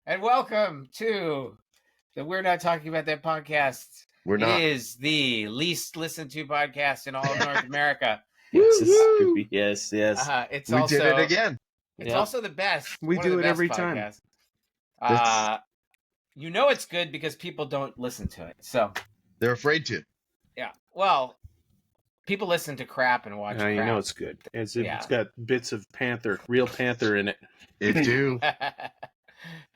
and welcome to the We're Not Talking About That podcast. We're not. It is the least listened to podcast in all of North America. Yes. It's We also, did it again. It's also the best. We one of do the it best every time. podcasts. You know it's good because people don't listen to it. So They're afraid to. yeah, well, people listen to crap and watch. Now crap. you know it's good. It's got bits of real panther in it. It do.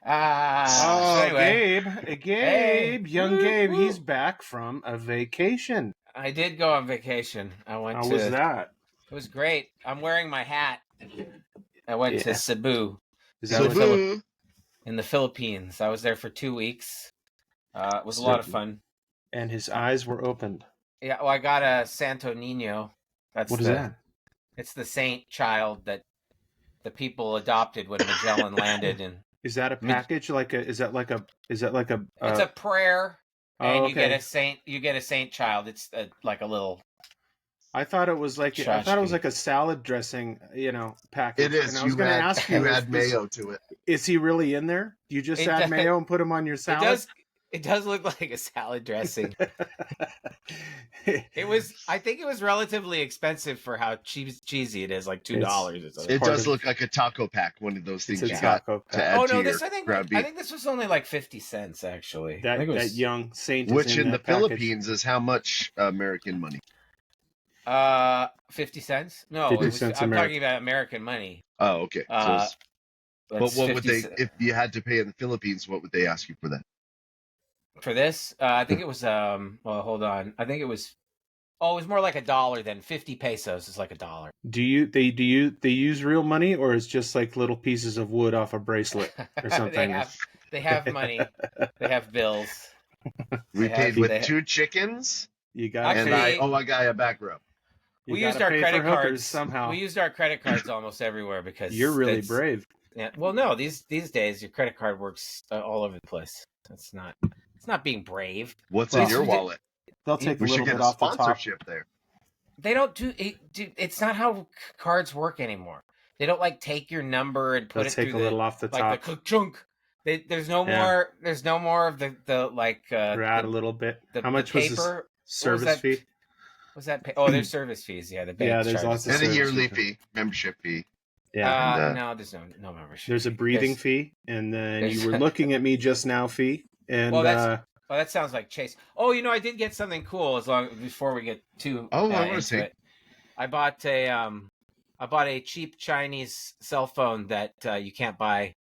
So anyway, Gabe, Hey. young Gabe, he's back from a vacation. I did go on vacation. I went How to. was that? It was great. I'm wearing my hat. I went to Cebu Is that Cebu. in the Philippines. I was there for 2 weeks. It was a lot of fun. And his eyes were opened. Yeah, well, I got a Santo Nino. What is that? It's the saint child that the people adopted when Magellan landed in. Is that a package? Is that like a? It's a prayer, and you get okay. a saint. You get a saint child. It's like a little. I thought it was like a salad dressing, package. It is. And I was going to ask you, add mayo to it. Is he really in there? Do you just add mayo and put him on your salad? It does look like a salad dressing. I think it was relatively expensive for how cheesy it is, like $2 or something. It does look like a taco pack, one of those things you got to add to your ground beef. I think this was only like 50 cents, actually. That young saint Which in the package. Philippines is how much American money? 50 cents? No, 50 cents I'm American. talking about American money. Oh, okay. But what would they, if you had to pay in the Philippines, what would they ask you for that? For this, I think it was, well, hold on. I think it was more like $1 than 50 pesos is like $1. Do they use real money, or is just like little pieces of wood off a bracelet or something? they have money. They have bills. We paid with 2 chickens. You got and I got a back rub. We used our credit cards somehow. We used our credit cards almost everywhere because you're really brave. Yeah. Well, no, these days your credit card works all over the place. It's not being brave. What's in your wallet? They'll take a little bit off the sponsorship there. They don't do it. It's not how cards work anymore. They don't like take your number and put it take through a little off the top. Like the chunk. There's no more. There's no more of the like. Add a little bit. How much was the service fee? Was that? There's service fees. Yeah, there's lots of and a yearly fee, membership fee. Yeah. No, there's no membership. There's a breathing fee, and then you were looking at me just now fee. And that sounds like Chase. Oh, I did get something cool. Before we get too. I want to see it. I bought a cheap Chinese cell phone that you can't buy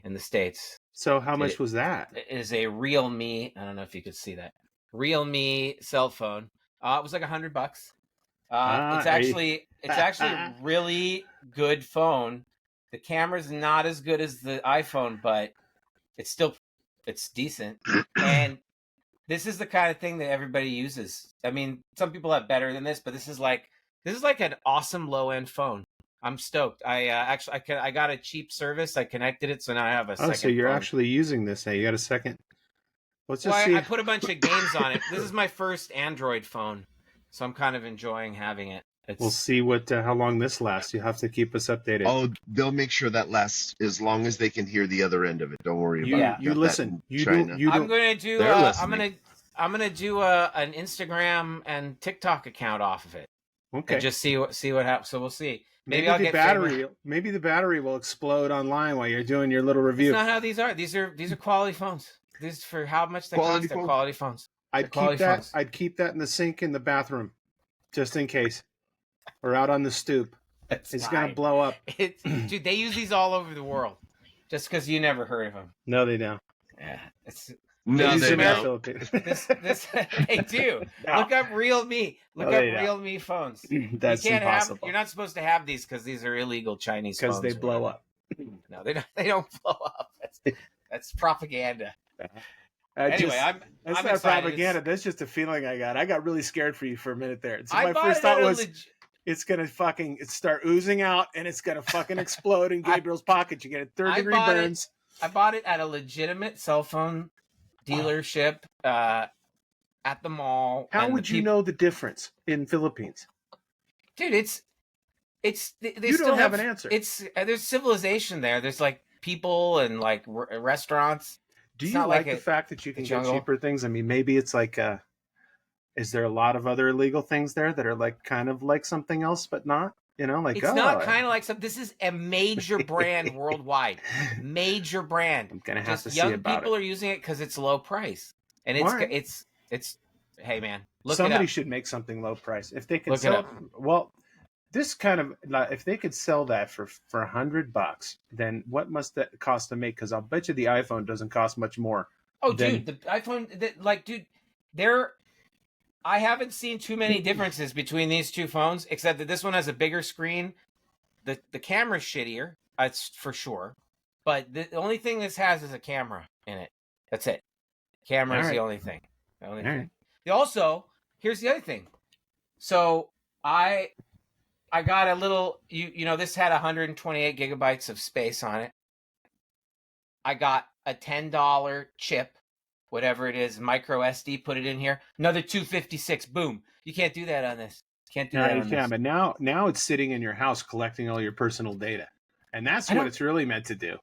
in the States. So how much was that? It is a Realme. I don't know if you could see that. Realme cell phone. It was like $100. It's actually a really good phone. The camera's not as good as the iPhone, but it's decent. And this is the kind of thing that everybody uses. I mean, some people have better than this, but this is like an awesome low end phone. I'm stoked. I got a cheap service. I connected it, so now I have a second. So you're phone. Actually using this now. You got a second. Let's just see. I put a bunch of games on it. This is my first Android phone, so I'm kind of enjoying having it. We'll see how long this lasts. You have to keep us updated. Oh, they'll make sure that lasts as long as they can hear the other end of it. Don't worry about it. You listen. I'm going to do. I'm going to do an Instagram and TikTok account off of it. Okay. And just see what happens. So we'll see. Maybe I'll get battery. Maybe the battery will explode online while you're doing your little review. That's not how these are. These are quality phones. These for how much they cost. They're quality phones. I'd keep that in the sink in the bathroom, just in case. Or out on the stoop. It's going to blow up. Dude, they use these all over the world. Just because you never heard of them. No, they don't. Yeah, no, they don't. They do. No. Look up Realme. Look up Realme phones. That's impossible. You're not supposed to have these because these are illegal Chinese phones. Because they blow up. No, they don't blow up. That's propaganda. Anyway, I'm not propaganda. That's just a feeling I got. I got really scared for you for a minute there. So my first thought was, it's going to start oozing out and it's going to fucking explode in Gabriel's pocket. You get 3rd-degree burns. I bought it at a legitimate cell phone dealership at the mall. How would you know the difference in Philippines? Dude, they you still don't have an answer. There's civilization there. There's like people and like restaurants. Do you like the fact that you can get cheaper things? I mean, maybe it's like, is there a lot of other illegal things there that are like kind of like something else, but not? You know, like it's not kind of like something. This is a major brand worldwide. Major brand. I'm gonna have Just to see young about people it. are using it because it's low price, and it's. Hey man, look Somebody it up. should make something low price if they could sell it. Well, this kind of if they could sell that for $100, then what must that cost to make? Because I'll bet you the iPhone doesn't cost much more. Oh, dude, the iPhone, dude, I haven't seen too many differences between these two phones, except that this one has a bigger screen. The camera's shittier, that's for sure. But the only thing this has is a camera in it. That's it. Camera is the only thing. The only thing. Also, here's the other thing. So I got a little, you know, this had 128 gigabytes of space on it. I got a $10 chip, whatever it is, micro SD, put it in here. Another 256, boom. You can't do that on this. Can't do that on this. But now it's sitting in your house collecting all your personal data. And that's what it's really meant to do.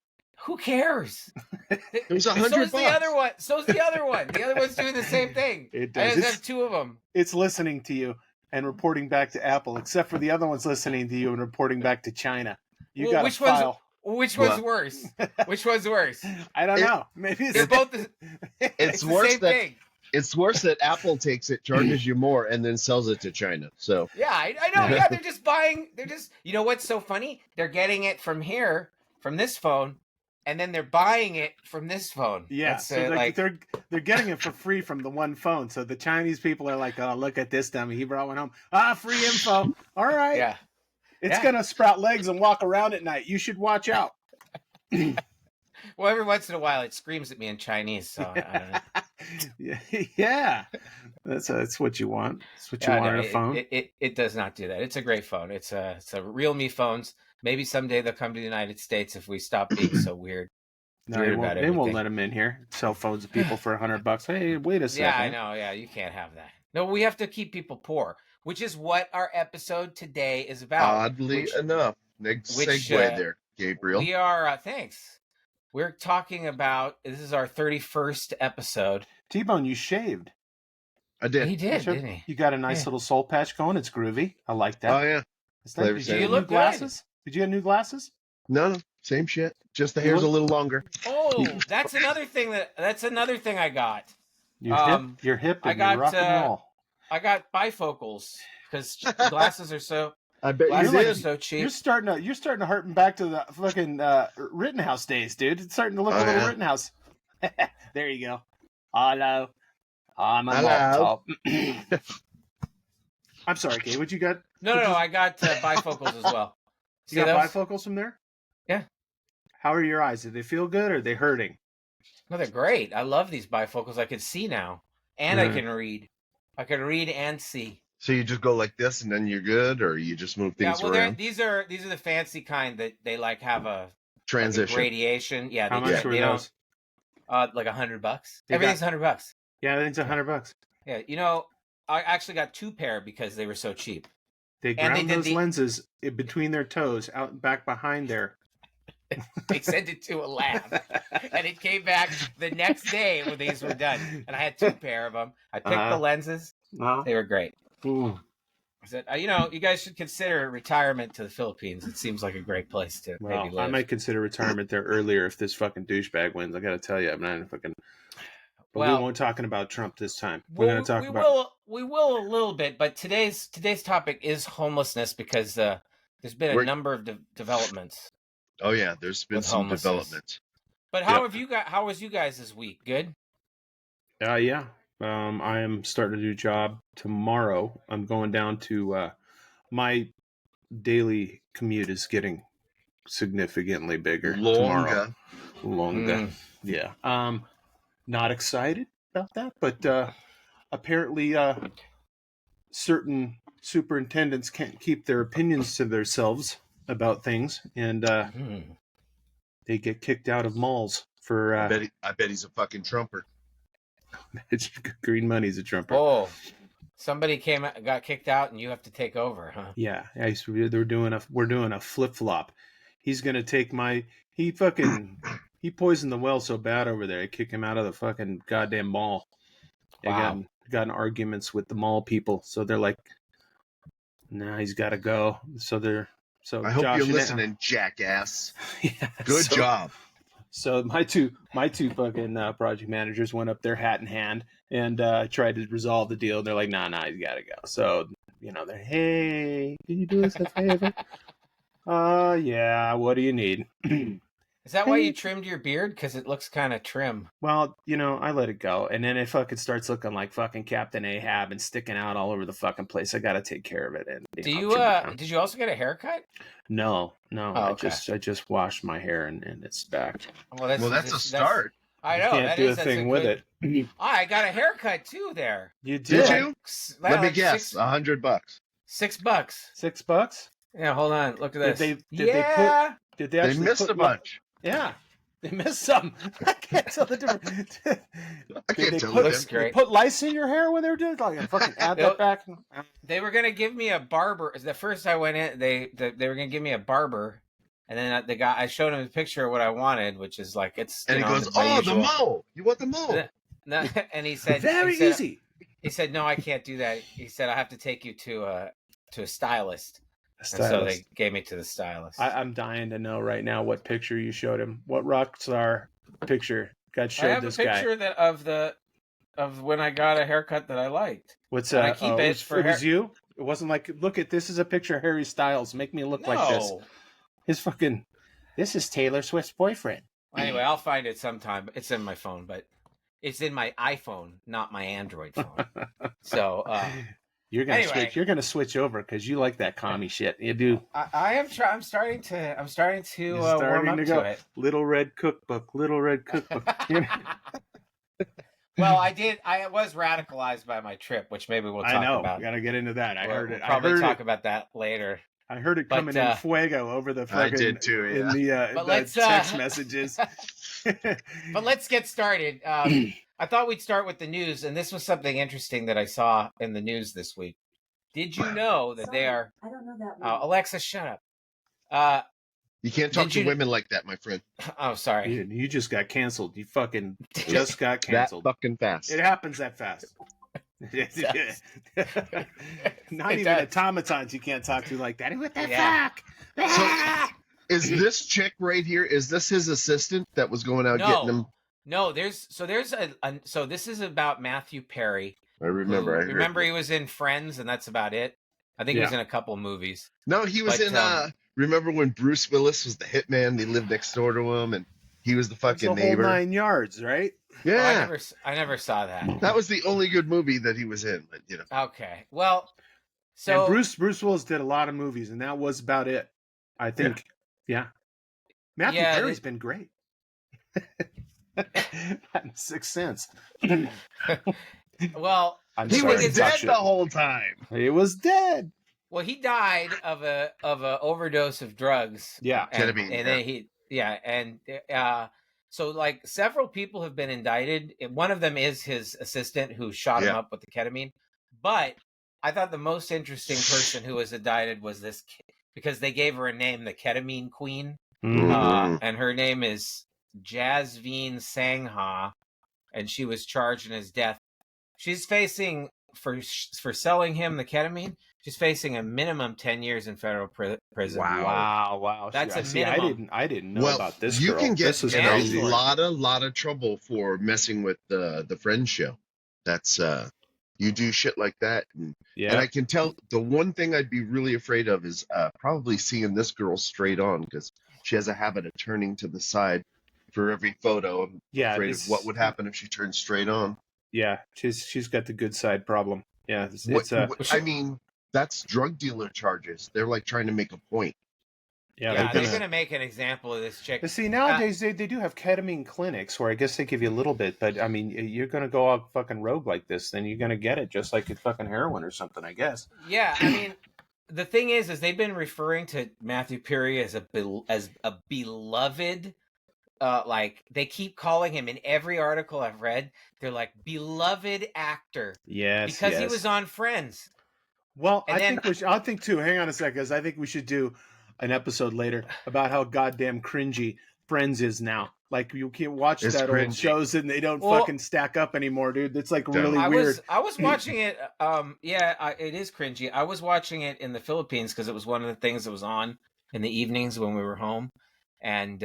Who cares? It was $100. So's the other one. So's the other one. The other one's doing the same thing. It does. I have two of them. It's listening to you and reporting back to Apple, except for the other one's listening to you and reporting back to China. You got a file. Which one's worse? Which one's worse? I don't know. Maybe they're both it's the worse same that thing. It's worse that Apple takes it, charges you more, and then sells it to China. So yeah, I know. Yeah, they're just buying. You know what's so funny? They're getting it from here, from this phone, and then they're buying it from this phone. Yeah, so they're getting it for free from the one phone. So the Chinese people are like, "Oh, look at this dummy! He brought one home. Free info. All right, yeah, it's gonna sprout legs and walk around at night. You should watch out." Well, every once in a while, it screams at me in Chinese. So I don't know. Yeah, that's what you want. That's what you want in a phone. It does not do that. It's a great phone. It's a Realme phones. Maybe someday they'll come to the United States if we stop being so weird. No, they won't let them in here. Sell phones to people for $100. Hey, wait a second. Yeah, I know. Yeah, you can't have that. No, we have to keep people poor, which is what our episode today is about. Oddly enough, next segue there, Gabriel. We are. Thanks. We're talking about. This is our 31st episode. T-Bone, you shaved. I did. He did, didn't he? You got a nice little soul patch going. It's groovy. I like that. Oh yeah. Did you get new glasses? Did you get new glasses? No, same shit. Just the hair's a little longer. Oh, that's another thing I got. You're hip and you're rock and roll. I got bifocals because glasses are so. I bet you did. So cheap. You're starting to harken back to the fucking Rittenhouse days, dude. It's starting to look a little Rittenhouse. There you go. Hello. I'm a laptop. I'm sorry, Kate. What you got? No. I got bifocals as well. You got bifocals from there? Yeah. How are your eyes? Do they feel good or are they hurting? No, they're great. I love these bifocals. I can see now. And I can read. I can read and see. So you just go like this and then you're good, or you just move things around? These are the fancy kind that they like have a transition radiation. Yeah. How much were those? Like $100. Everything's $100. Yeah, everything's $100. Yeah, you know, I actually got two pair because they were so cheap. They ground those lenses in between their toes, out and back behind there. They sent it to a lab, and it came back the next day when these were done. And I had two pair of them. I picked the lenses. They were great. Ooh. I said, you guys should consider retirement to the Philippines. It seems like a great place to maybe live. I might consider retirement there earlier if this fucking douchebag wins. I got to tell you, I'm not fucking. But we won't talking about Trump this time. We're going to talk about. We will a little bit, but today's topic is homelessness because there's been a number of developments. Oh yeah, there's been some developments. But how was you guys this week? Good. Yeah. I am starting a new job tomorrow. I'm going down to my daily commute is getting significantly bigger tomorrow. Longer. Yeah. Not excited about that, but apparently certain superintendents can't keep their opinions to themselves about things, and they get kicked out of malls for. I bet he's a fucking Trumper. Green money's a Trumper. Oh, somebody got kicked out, and you have to take over, huh? Yeah, we're doing a flip flop. he's gonna take he poisoned the well so bad over there. I kicked him out of the fucking goddamn mall. Wow. I got in arguments with the mall people, so they're like, "Nah, he's got to go." So I hope Josh you're and listening, jackass. yeah, Good job. So my two fucking project managers went up there, hat in hand, and tried to resolve the deal. They're like, "Nah, he's got to go." So they're, "Hey, can you do us a favor?" Yeah. What do you need? Is that why you trimmed your beard? Because it looks kind of trim. Well, I let it go, and then it fucking starts looking like fucking Captain Ahab and sticking out all over the fucking place. I got to take care of it. And did you also get a haircut? No. Oh, okay. I just washed my hair and it's back. Well, that's a start. I know. Can't do a thing with it. I got a haircut too there. You did? You? Let me guess. $100. $6. $6? Yeah, hold on. Look at this. Did they actually missed a bunch? Yeah. They missed some. I can't tell the difference. I can't tell. Looks great. Put lice in your hair when they were doing it? Like, fucking add that back. They were gonna give me a barber. The first I went in, they were gonna give me a barber, and then the guy, I showed him a picture of what I wanted, which is like it's. And he goes, the mole. You want the mole? No, and he said, very easy. He said, no, I can't do that. He said, I have to take you to a stylist. And so they gave me to the stylist. I'm dying to know right now what picture you showed him. What rock star picture got showed this guy? I have a picture of when I got a haircut that I liked. What's that? I keep it for it was you? It wasn't like, look at this is a picture of Harry Styles. Make me look like this. His fucking, this is Taylor Swift's boyfriend. Anyway, I'll find it sometime. It's in my phone, but it's in my iPhone, not my Android phone. So you're gonna switch over because you like that commie shit. You do. I am. I'm starting to warm up to it. Little Red Cookbook. Well, I was radicalized by my trip, which maybe we'll talk about. We gotta get into that. I heard it. We'll probably talk about that later. I heard it coming in fuego over the fucking. I did too. Yeah. In the text messages. But let's get started. I thought we'd start with the news, and this was something interesting that I saw in the news this week. Did you know that they are? I don't know that one. Alexa, shut up. You can't talk to women like that, my friend. Oh, sorry. You just got canceled. You fucking just got canceled. That fucking fast. It happens that fast. Not even automatons you can't talk to like that. What the fuck? So, is this chick right here? Is this his assistant that was going out getting him? No, so this is about Matthew Perry. I remember. Remember he was in Friends, and that's about it. I think he was in a couple movies. No, he was in. Remember when Bruce Willis was the hitman? They lived next door to him, and he was the fucking neighbor. Whole 9 yards, right? Yeah, I never saw that. That was the only good movie that he was in. But, Okay, well, so and Bruce Willis did a lot of movies, and that was about it. I think. Yeah. Matthew Perry's been great. Sixth Sense. Well, he was dead the whole time. He was dead. Well, he died of a overdose of drugs. Yeah, ketamine. Then so like several people have been indicted. One of them is his assistant who shot him up with the ketamine. But I thought the most interesting person who was indicted was this, because they gave her a name, the Ketamine Queen, and her name is Jasveen Sangha, and she was charged in his death. She's facing for selling him the ketamine. She's facing a minimum 10 years in federal prison. Wow! That's a minimum. I didn't know about this. You girl. can get in a lot of trouble for messing with the Friends show. That's you do shit like that, and I can tell. The one thing I'd be really afraid of is probably seeing this girl straight on, because she has a habit of turning to the side for every photo. I'm afraid of what would happen if she turned straight on. Yeah, she's got the good side problem. Yeah, I mean, that's drug dealer charges. They're like trying to make a point. Yeah, they're going to make an example of this chick. But see, nowadays they do have ketamine clinics where I guess they give you a little bit, but I mean, you're going to go out fucking rogue like this, then you're going to get it just like it's fucking heroin or something, I guess. Yeah, I mean, the thing is they've been referring to Matthew Perry as a beloved. Like they keep calling him in every article I've read. They're like beloved actor. Yes, because he was on Friends. Well, I think too. Hang on a second, because I think we should do an episode later about how goddamn cringy Friends is now. Like you can't watch It's that cringy. old shows and they don't fucking stack up anymore, dude. It's like really weird. I was watching it. It is cringy. I was watching it in the Philippines because it was one of the things that was on in the evenings when we were home, and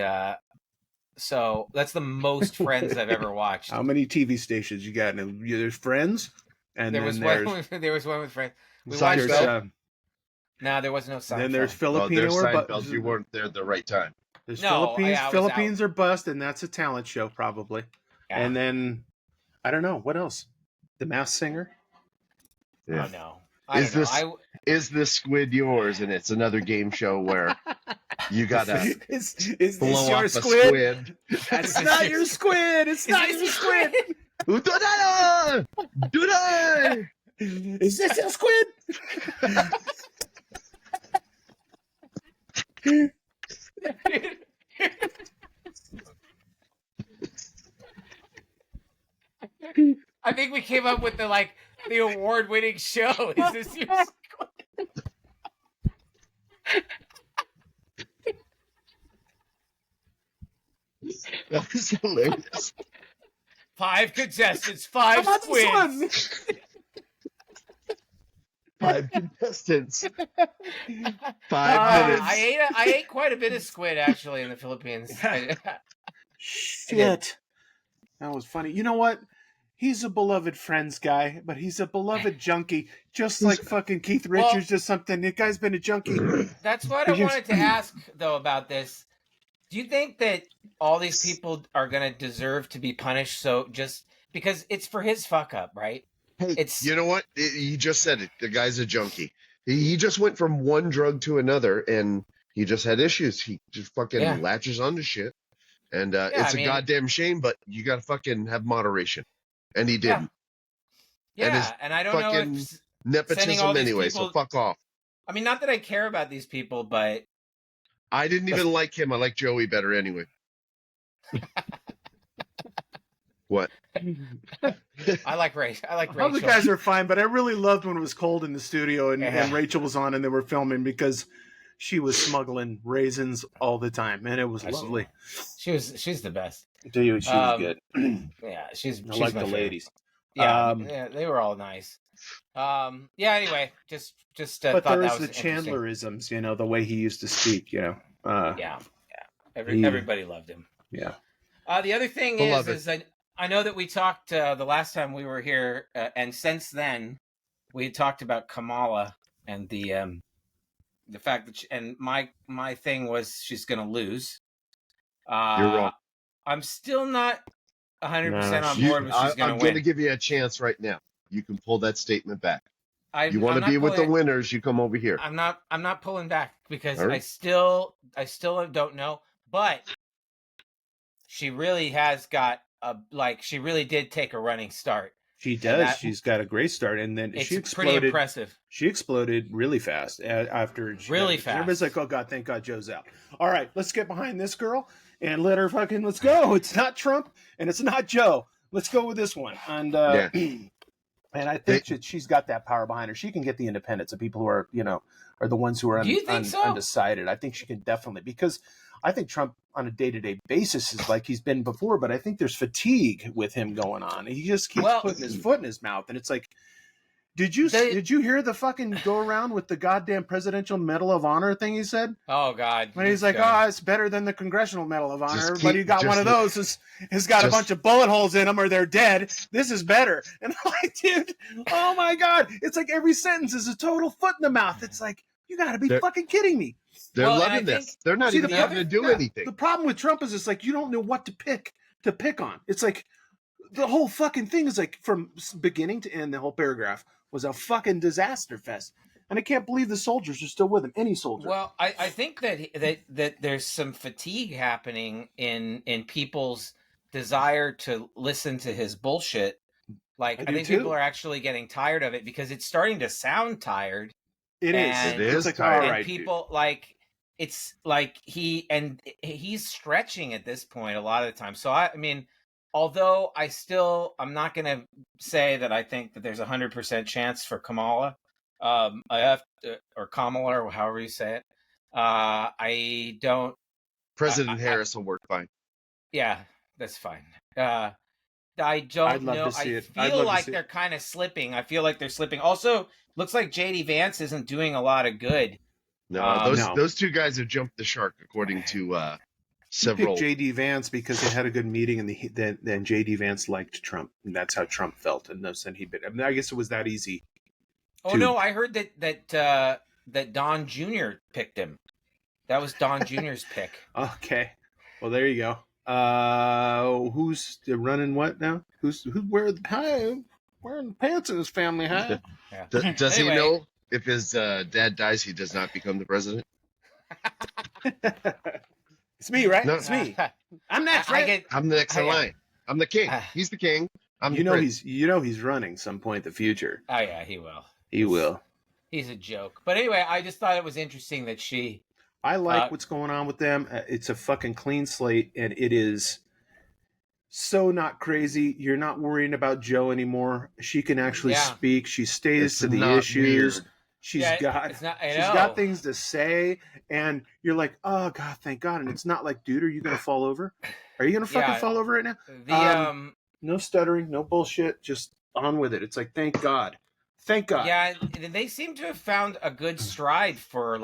so that's the most Friends I've ever watched. How many TV stations you got? There's Friends, and there was one with Friends. We watched no, there was no Seinfeld. Then there's Filipino there's or Seinfeld. You weren't there at the right time. There's Philippines or Bust, and that's a talent show probably. Yeah. And then I don't know what else. The Masked Singer. Yeah. Oh no. Is this squid yours? And it's another game show where you gotta is this blow your up squid? A squid. That's not your squid. It's not your squid. Is this your squid? I think we came up with the award-winning show. Is this your squid? That was hilarious. 5 contestants, 5 squids. 5 contestants. 5 minutes. I ate quite a bit of squid actually in the Philippines. Shit. That was funny. You know what? He's a beloved Friends guy, but he's a beloved junkie, just like fucking Keith Richards or something. The guy's been a junkie. That's what I wanted to ask, though, about this. Do you think that all these people are going to deserve to be punished? So just because it's for his fuck up, right? Hey, you know what? You just said it. The guy's a junkie. He just went from one drug to another, and he just had issues. He just fucking latches onto shit. And it's a goddamn shame, but you got to fucking have moderation. And he didn't. Yeah, and I don't know if nepotism anyway, so fuck off. I mean, not that I care about these people, but I didn't even like him. I like Joey better anyway. What? I like Rachel. Other guys are fine, but I really loved when it was cold in the studio and Rachel was on and they were filming because she was smuggling raisins all the time, and it was lovely. She's the best. She was good. Yeah, she's I like the ladies. Yeah, they were all nice. Anyway, just. But thought there that is was the Chandlerisms, the way he used to speak. Everybody loved him. Yeah. The other thing is I know that we talked the last time we were here, and since then we talked about Kamala and the fact that and my thing was she's going to lose. You're wrong. I'm still not 100% on board with she's going to win. I'm going to give you a chance right now. You can pull that statement back. You want to be with the winners, you come over here. I'm not pulling back because I still don't know, but she really has got she really did take a running start. She does. She's got a great start, and then she exploded. Pretty impressive. She exploded really fast after. Fast. Everybody's like, "Oh God, thank God Joe's out." All right, let's get behind this girl and let her let's go. It's not Trump and it's not Joe. Let's go with this one. And and I think she's got that power behind her. She can get the independents, the people who are are the ones who are undecided. I think she can definitely, because I think Trump on a day-to-day basis is like he's been before, but I think there's fatigue with him going on. He just keeps putting his foot in his mouth, and it's like, did you hear the fucking go around with the goddamn Presidential Medal of Honor thing he said? Oh God! When he's like, it's better than the Congressional Medal of Honor. Everybody got one of those. Has got a bunch of bullet holes in them, or they're dead. This is better. And I'm like, dude, oh my God! It's like every sentence is a total foot in the mouth. It's like, you got to be fucking kidding me. They're loving this. They're not even having to do anything. The problem with Trump is it's like you don't know what to pick on. It's like the whole fucking thing is like from beginning to end, the whole paragraph was a fucking disaster fest. And I can't believe the soldiers are still with him. Any soldier. Well, I think that there's some fatigue happening in people's desire to listen to his bullshit. Like I think people are actually getting tired of it because it's starting to sound tired. It is. It's like, all right, people it's like he's stretching at this point a lot of the time. So I mean, although I'm not going to say that I think that there's 100% chance for Kamala. I have to, or Kamala, or however you say it. I don't. President Harris will work fine. Yeah, that's fine. I don't know. I feel like they're kind of slipping. I feel like they're slipping. Also, looks like JD Vance isn't doing a lot of good. No, those two guys have jumped the shark, according to several. He picked JD Vance because they had a good meeting, and then JD Vance liked Trump, and that's how Trump felt. And then he bit. I mean, I guess it was that easy. Oh no, I heard that Don Jr. picked him. That was Don Jr.'s pick. Okay, well there you go. Who's running what now? Who's wearing the pants in his family? Huh? Yeah. Does he know if his dad dies, he does not become the president? It's me, right? No. It's me. I'm next, right? I'm the next in line. I'm the king. He's the king. He's running some point in the future. Oh yeah, he will. He will. He's a joke. But anyway, I just thought it was interesting that she. I like what's going on with them. It's a fucking clean slate, and it is so not crazy. You're not worrying about Joe anymore. She can actually speak. She stays to the issues. Weird. She's got things to say, and you're like, oh God, thank God. And it's not like, dude, are you gonna fall over? Are you gonna fucking fall over right now? No stuttering, no bullshit, just on with it. It's like, thank God. Thank God. Yeah, they seem to have found a good stride for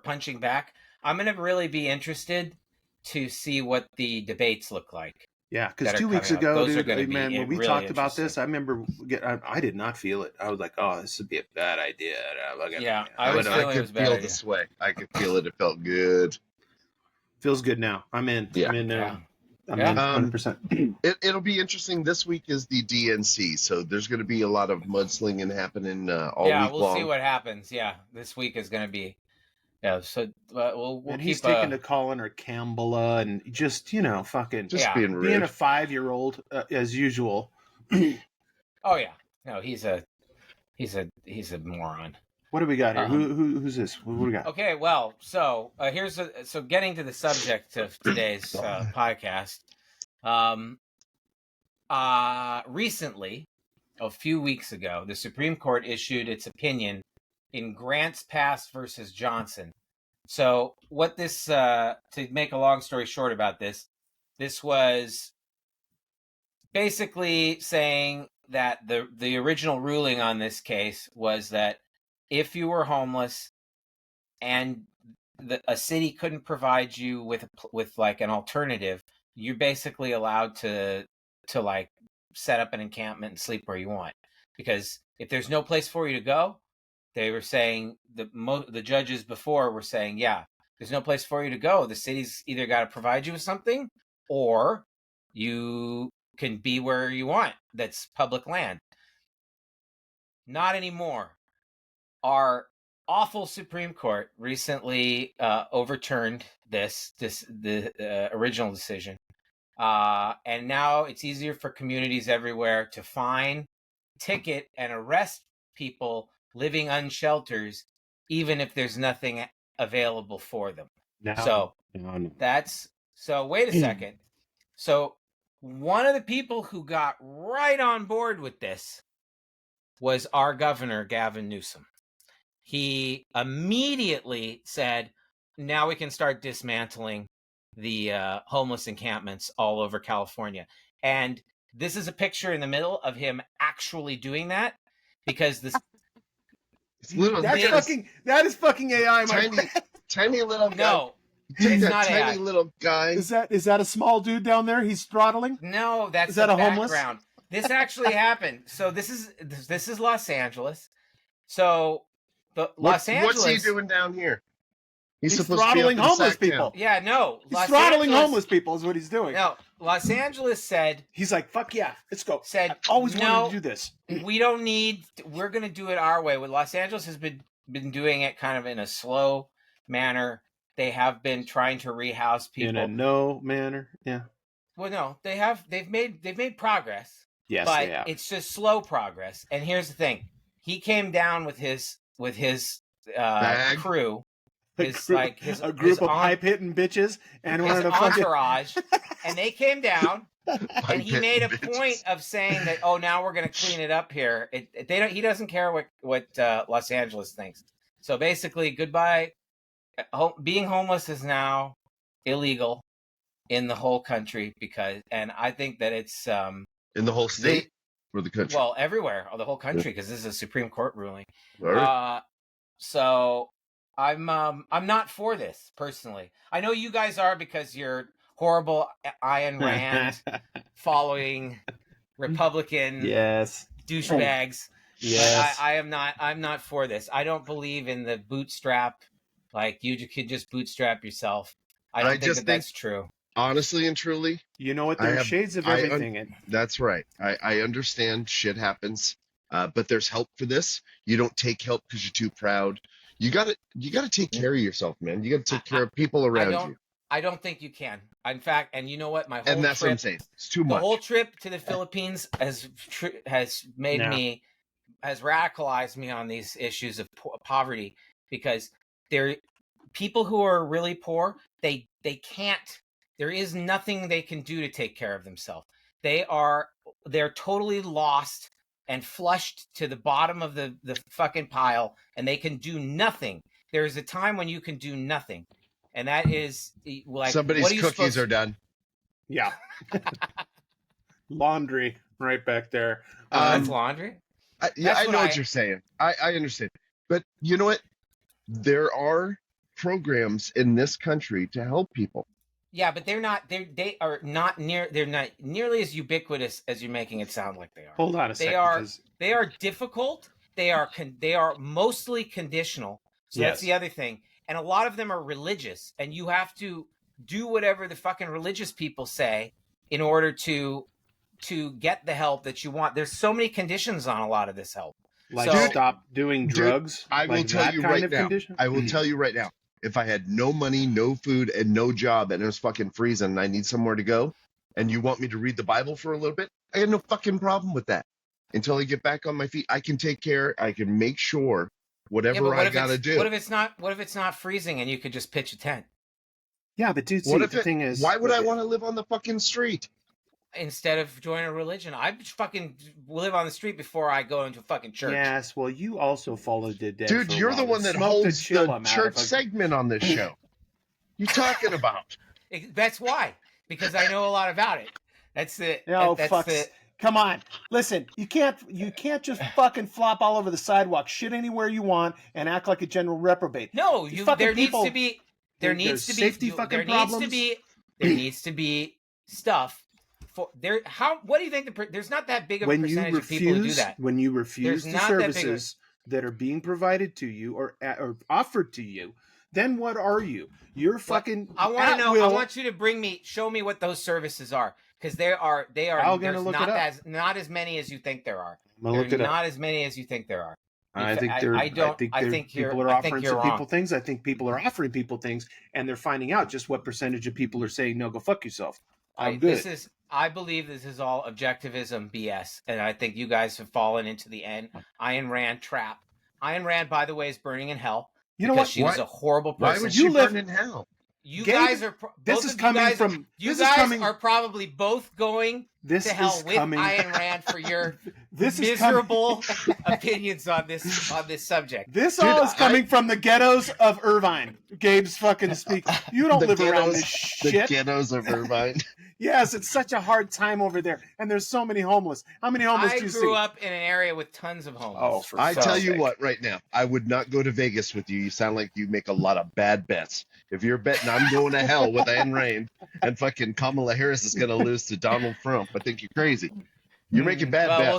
punching back. I'm gonna really be interested to see what the debates look like. Yeah, because 2 weeks ago, dude, man, when we talked about this, I remember I did not feel it. I was like, "Oh, this would be a bad idea." I could feel the sway. I could feel it. It felt good. Feels good now. I'm in. Yeah. I'm in now. I'm in 100%. It'll be interesting. This week is the DNC, so there's going to be a lot of mudslinging happening all week long. Yeah, we'll see what happens. Yeah, this week is going to be. Yeah, so we'll and he's taking to calling her Campbella and just being a 5-year-old as usual. Oh yeah, no, he's a moron. What do we got here? Who's this? What do we got? Okay, well, so getting to the subject of today's podcast. Recently, a few weeks ago, the Supreme Court issued its opinion in Grants Pass versus Johnson. So what this, to make a long story short about this was basically saying that the original ruling on this case was that if you were homeless and a city couldn't provide you with like an alternative, you're basically allowed to like set up an encampment and sleep where you want. Because if there's no place for you to go, they were saying the judges before were saying, yeah, there's no place for you to go. The city's either got to provide you with something, or you can be where you want. That's public land. Not anymore. Our awful Supreme Court recently overturned the original decision, and now it's easier for communities everywhere to fine, ticket, and arrest people living unsheltered, even if there's nothing available for them. So wait a second. So one of the people who got right on board with this was our governor, Gavin Newsom. He immediately said, now we can start dismantling the homeless encampments all over California. And this is a picture in the middle of him actually doing that, because this that is fucking AI, tiny little guy. No, it's not tiny AI. Little guy. Is that a small dude down there? He's throttling. No, that's is that the a homeless? background. This actually happened. So this is Los Angeles. So Los Angeles. What's he doing down here? He's throttling homeless people. Yeah, no. He's throttling homeless people is what he's doing. No, Los Angeles said... He's like, fuck yeah, let's go. Said, I've always wanted to do this. We're going to do it our way. Los Angeles has been doing it kind of in a slow manner. They have been trying to rehouse people. In a no manner, yeah. Well, no, they've made progress. Yes, but they have. It's just slow progress. And here's the thing. He came down with his crew. A group of pipe-hitting bitches and one of the entourage, and they came down, and he made a point of saying that, oh, now we're going to clean it up here. He doesn't care what Los Angeles thinks. So basically, goodbye, being homeless is now illegal in the whole country and I think that it's in the whole state or the country. Well, everywhere, the whole country, because this is a Supreme Court ruling. Right. So I'm not for this personally. I know you guys are because you're horrible Ayn Rand following Republican douchebags. Yes. But I'm not for this. I don't believe in the bootstrap. Like you could just bootstrap yourself. I don't think that's true. Honestly and truly, you know what? There are shades of everything. That's right. I understand shit happens, but there's help for this. You don't take help because you're too proud. You gotta take care of yourself, man. You gotta take care of people around you. I don't think you can. In fact, and you know what? And that's what I'm saying. It's too much. The whole trip to the Philippines has radicalized me on these issues of poverty, because people who are really poor, they can't. There is nothing they can do to take care of themselves. They're totally lost and flushed to the bottom of the fucking pile, and they can do nothing. There is a time when you can do nothing, and that is like somebody's cookies are done. Yeah. Laundry right back there. That's laundry? I know what you're saying. I understand. But you know what? There are programs in this country to help people. Yeah, but they're not nearly as ubiquitous as you're making it sound like they are. Hold on a second. They are difficult. They are mostly conditional. So that's the other thing. And a lot of them are religious, and you have to do whatever the fucking religious people say in order to get the help that you want. There's so many conditions on a lot of this help. Like stop doing drugs. I will tell you right now. I will tell you right now. If I had no money, no food, and no job, and it was fucking freezing, and I need somewhere to go, and you want me to read the Bible for a little bit, I had no fucking problem with that. Until I get back on my feet, I can take care. I can make sure whatever I gotta do. What if it's not freezing and you could just pitch a tent? Yeah, but dude, the thing is, why would I want to live on the fucking street? Instead of joining a religion, I fucking live on the street before I go into a fucking church. Yes, well, you also followed the dead. Dude, you're the one that holds the church segment on this show. You talking about? That's why, because I know a lot about it. That's it. Come on, listen. You can't just fucking flop all over the sidewalk, shit anywhere you want, and act like a general reprobate. No, there needs to be stuff. What do you think? There's not that big of a percentage of people who do that. When you refuse the services that are being provided to you or offered to you, then what are you? You're fucking. I want to know. I want you to show me what those services are, because they are. Not as many as you think there are. Not as many as you think there are. I think people are offering some people things. I think people are offering people things, and they're finding out just what percentage of people are saying, "No, go fuck yourself." I believe this is all objectivism BS, and I think you guys have fallen into the Ayn Rand trap. Ayn Rand, by the way, is burning in hell. You know what? She was a horrible person. Why would you burn in hell? You guys are. Are probably both going to hell with Ayn Rand for your miserable opinions on this subject. This all is coming from the ghettos of Irvine. Gabe's fucking speak. You don't live around this shit. The ghettos of Irvine. Yes, it's such a hard time over there, and there's so many homeless. How many homeless do you see? I grew up in an area with tons of homeless. I tell you what, right now, I would not go to Vegas with you. You sound like you make a lot of bad bets. If you're betting I'm going to hell with Ayn Rand and fucking Kamala Harris is going to lose to Donald Trump, I think you're crazy. You're making bad bets.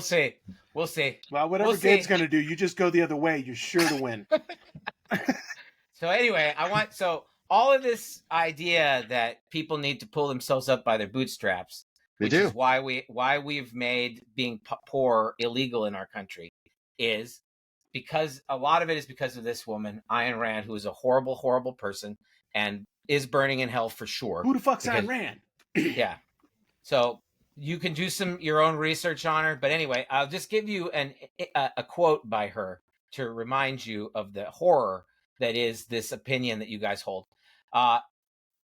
We'll see. Well, whatever Gabe's going to do, you just go the other way. You're sure to win. So anyway, all of this idea that people need to pull themselves up by their bootstraps, which is why we've made being poor illegal in our country, is because a lot of it is because of this woman, Ayn Rand, who is a horrible, horrible person and is burning in hell for sure. Who the fuck's Ayn Rand? Yeah. So you can do your own research on her. But anyway, I'll just give you a quote by her to remind you of the horror that is this opinion that you guys hold.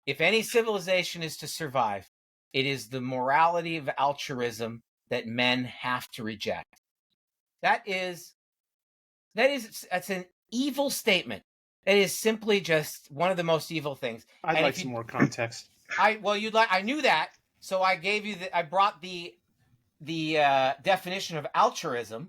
If any civilization is to survive, it is the morality of altruism that men have to reject. That's an evil statement. It is simply just one of the most evil things. I'd like some more context. I knew that, so I gave you I brought the definition of altruism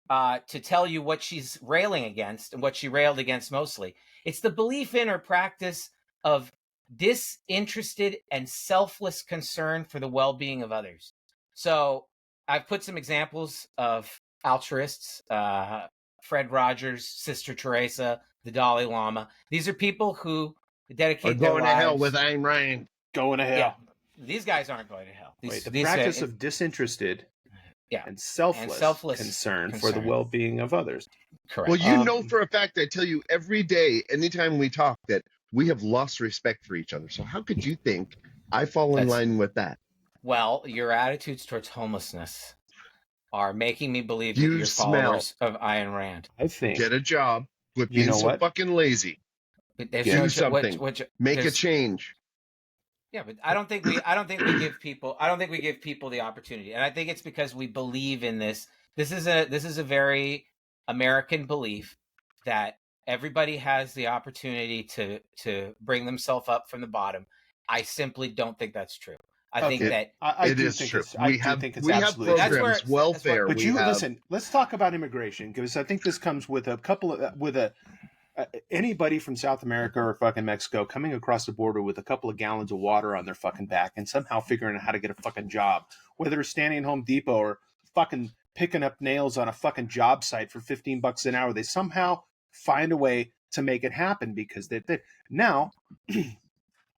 to tell you what she's railing against and what she railed against mostly. It's the belief in or practice of disinterested and selfless concern for the well-being of others. So I've put some examples of altruists, Fred Rogers, Sister Teresa, the Dalai Lama. These are people who dedicate their lives. Going to hell with Ayn Rand. Going to hell. Yeah. These guys aren't going to hell. The practice of disinterested and selfless concern for the well-being of others. Correct. Well, you know for a fact, I tell you every day, anytime we talk, that we have lost respect for each other. So how could you think I fall in line with that? Well, your attitudes towards homelessness are making me believe that you're followers of Ayn Rand. I think. Get a job. Quit being so fucking lazy. Do something. Make a change. Yeah, but I don't think we give people the opportunity. And I think it's because we believe in this. This is a very American belief that everybody has the opportunity to bring themselves up from the bottom. I simply don't think that's true. I think that it is true. We have programs, welfare. But listen. Let's talk about immigration, because I think this comes with anybody from South America or fucking Mexico coming across the border with a couple of gallons of water on their fucking back and somehow figuring out how to get a fucking job, whether it's standing at Home Depot or fucking picking up nails on a fucking job site for $15 an hour. They somehow find a way to make it happen because they now.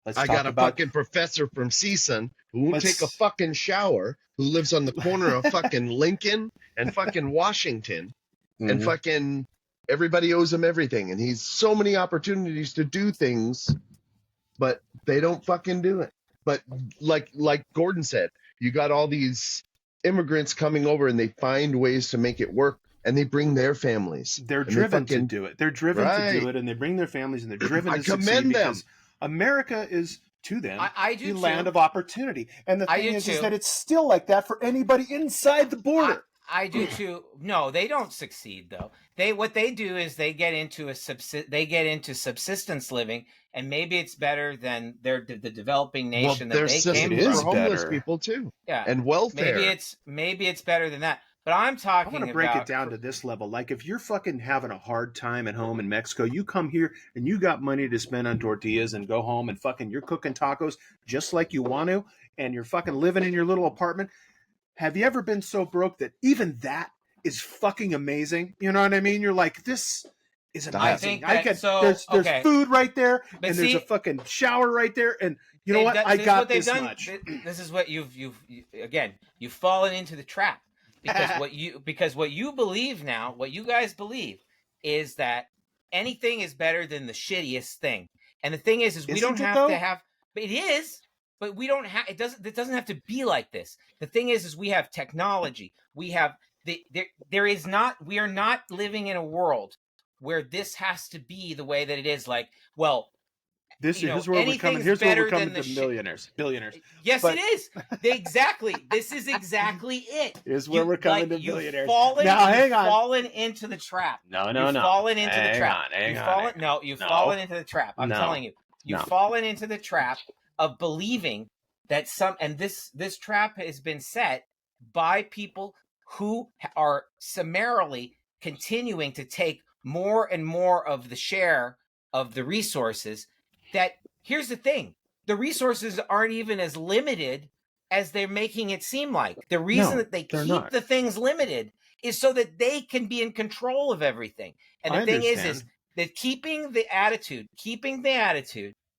I got a fucking professor from CSUN who won't take a fucking shower, who lives on the corner of fucking Lincoln and fucking Washington, and fucking everybody owes him everything, and he's so many opportunities to do things, but they don't fucking do it. But like Gordon said, you got all these immigrants coming over, and they find ways to make it work, and they bring their families. They're driven to do it. They're driven to do it, and they bring their families, and they're driven to succeed. I commend them. America is, to them, the land of opportunity. And the thing is that it's still like that for anybody inside the border. I do too. No, they don't succeed though. What they do is they get into subsistence living, and maybe it's better than the developing nation that they came from. For homeless people too. Yeah, and welfare. Maybe it's better than that. But I'm talking about... I want to break it down to this level. Like, if you're fucking having a hard time at home in Mexico, you come here and you got money to spend on tortillas and go home and fucking you're cooking tacos just like you want to, and you're fucking living in your little apartment. Have you ever been so broke that even that is fucking amazing? You know what I mean? You're like, this is amazing. There's food right there, and there's a fucking shower right there, and you know what? I got this much. This is what you've fallen into the trap. Because what you believe now, what you guys believe, is that anything is better than the shittiest thing. And the thing is we don't have to have. It is, but we don't have. It doesn't have to be like this. The thing is we have technology. We have there is not. We are not living in a world where this has to be the way that it is. Like, well. Here's where we're coming. Here's where we're coming to billionaires. Yes, it is. Exactly. This is exactly it. Here's where we're coming to billionaires. You've fallen into the trap. No. You've fallen into the trap. You've fallen into the trap. I'm telling you. You've fallen into the trap of believing that this trap has been set by people who are summarily continuing to take more and more of the share of the resources. That here's the thing, the resources aren't even as limited as they're making it seem like. The reason that they keep the things limited is so that they can be in control of everything. And the thing is that keeping the attitude.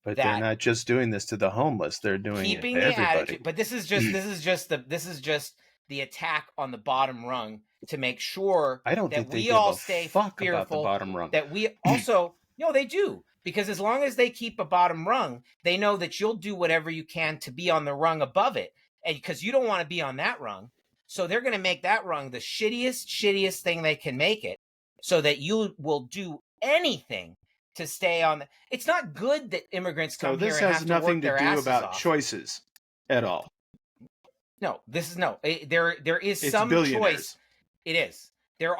But they're not just doing this to the homeless; they're doing it to everybody. Attitude. But this is just the attack on the bottom rung to make sure that we all stay fearful about the bottom rung. That we also they do. Because as long as they keep a bottom rung, they know that you'll do whatever you can to be on the rung above it. And because you don't want to be on that rung. So they're going to make that rung the shittiest thing they can make it, so that you will do anything to stay on. It's not good that immigrants come here and have to work their asses off. This has nothing to do about choices at all. No, there is some choice. It is. There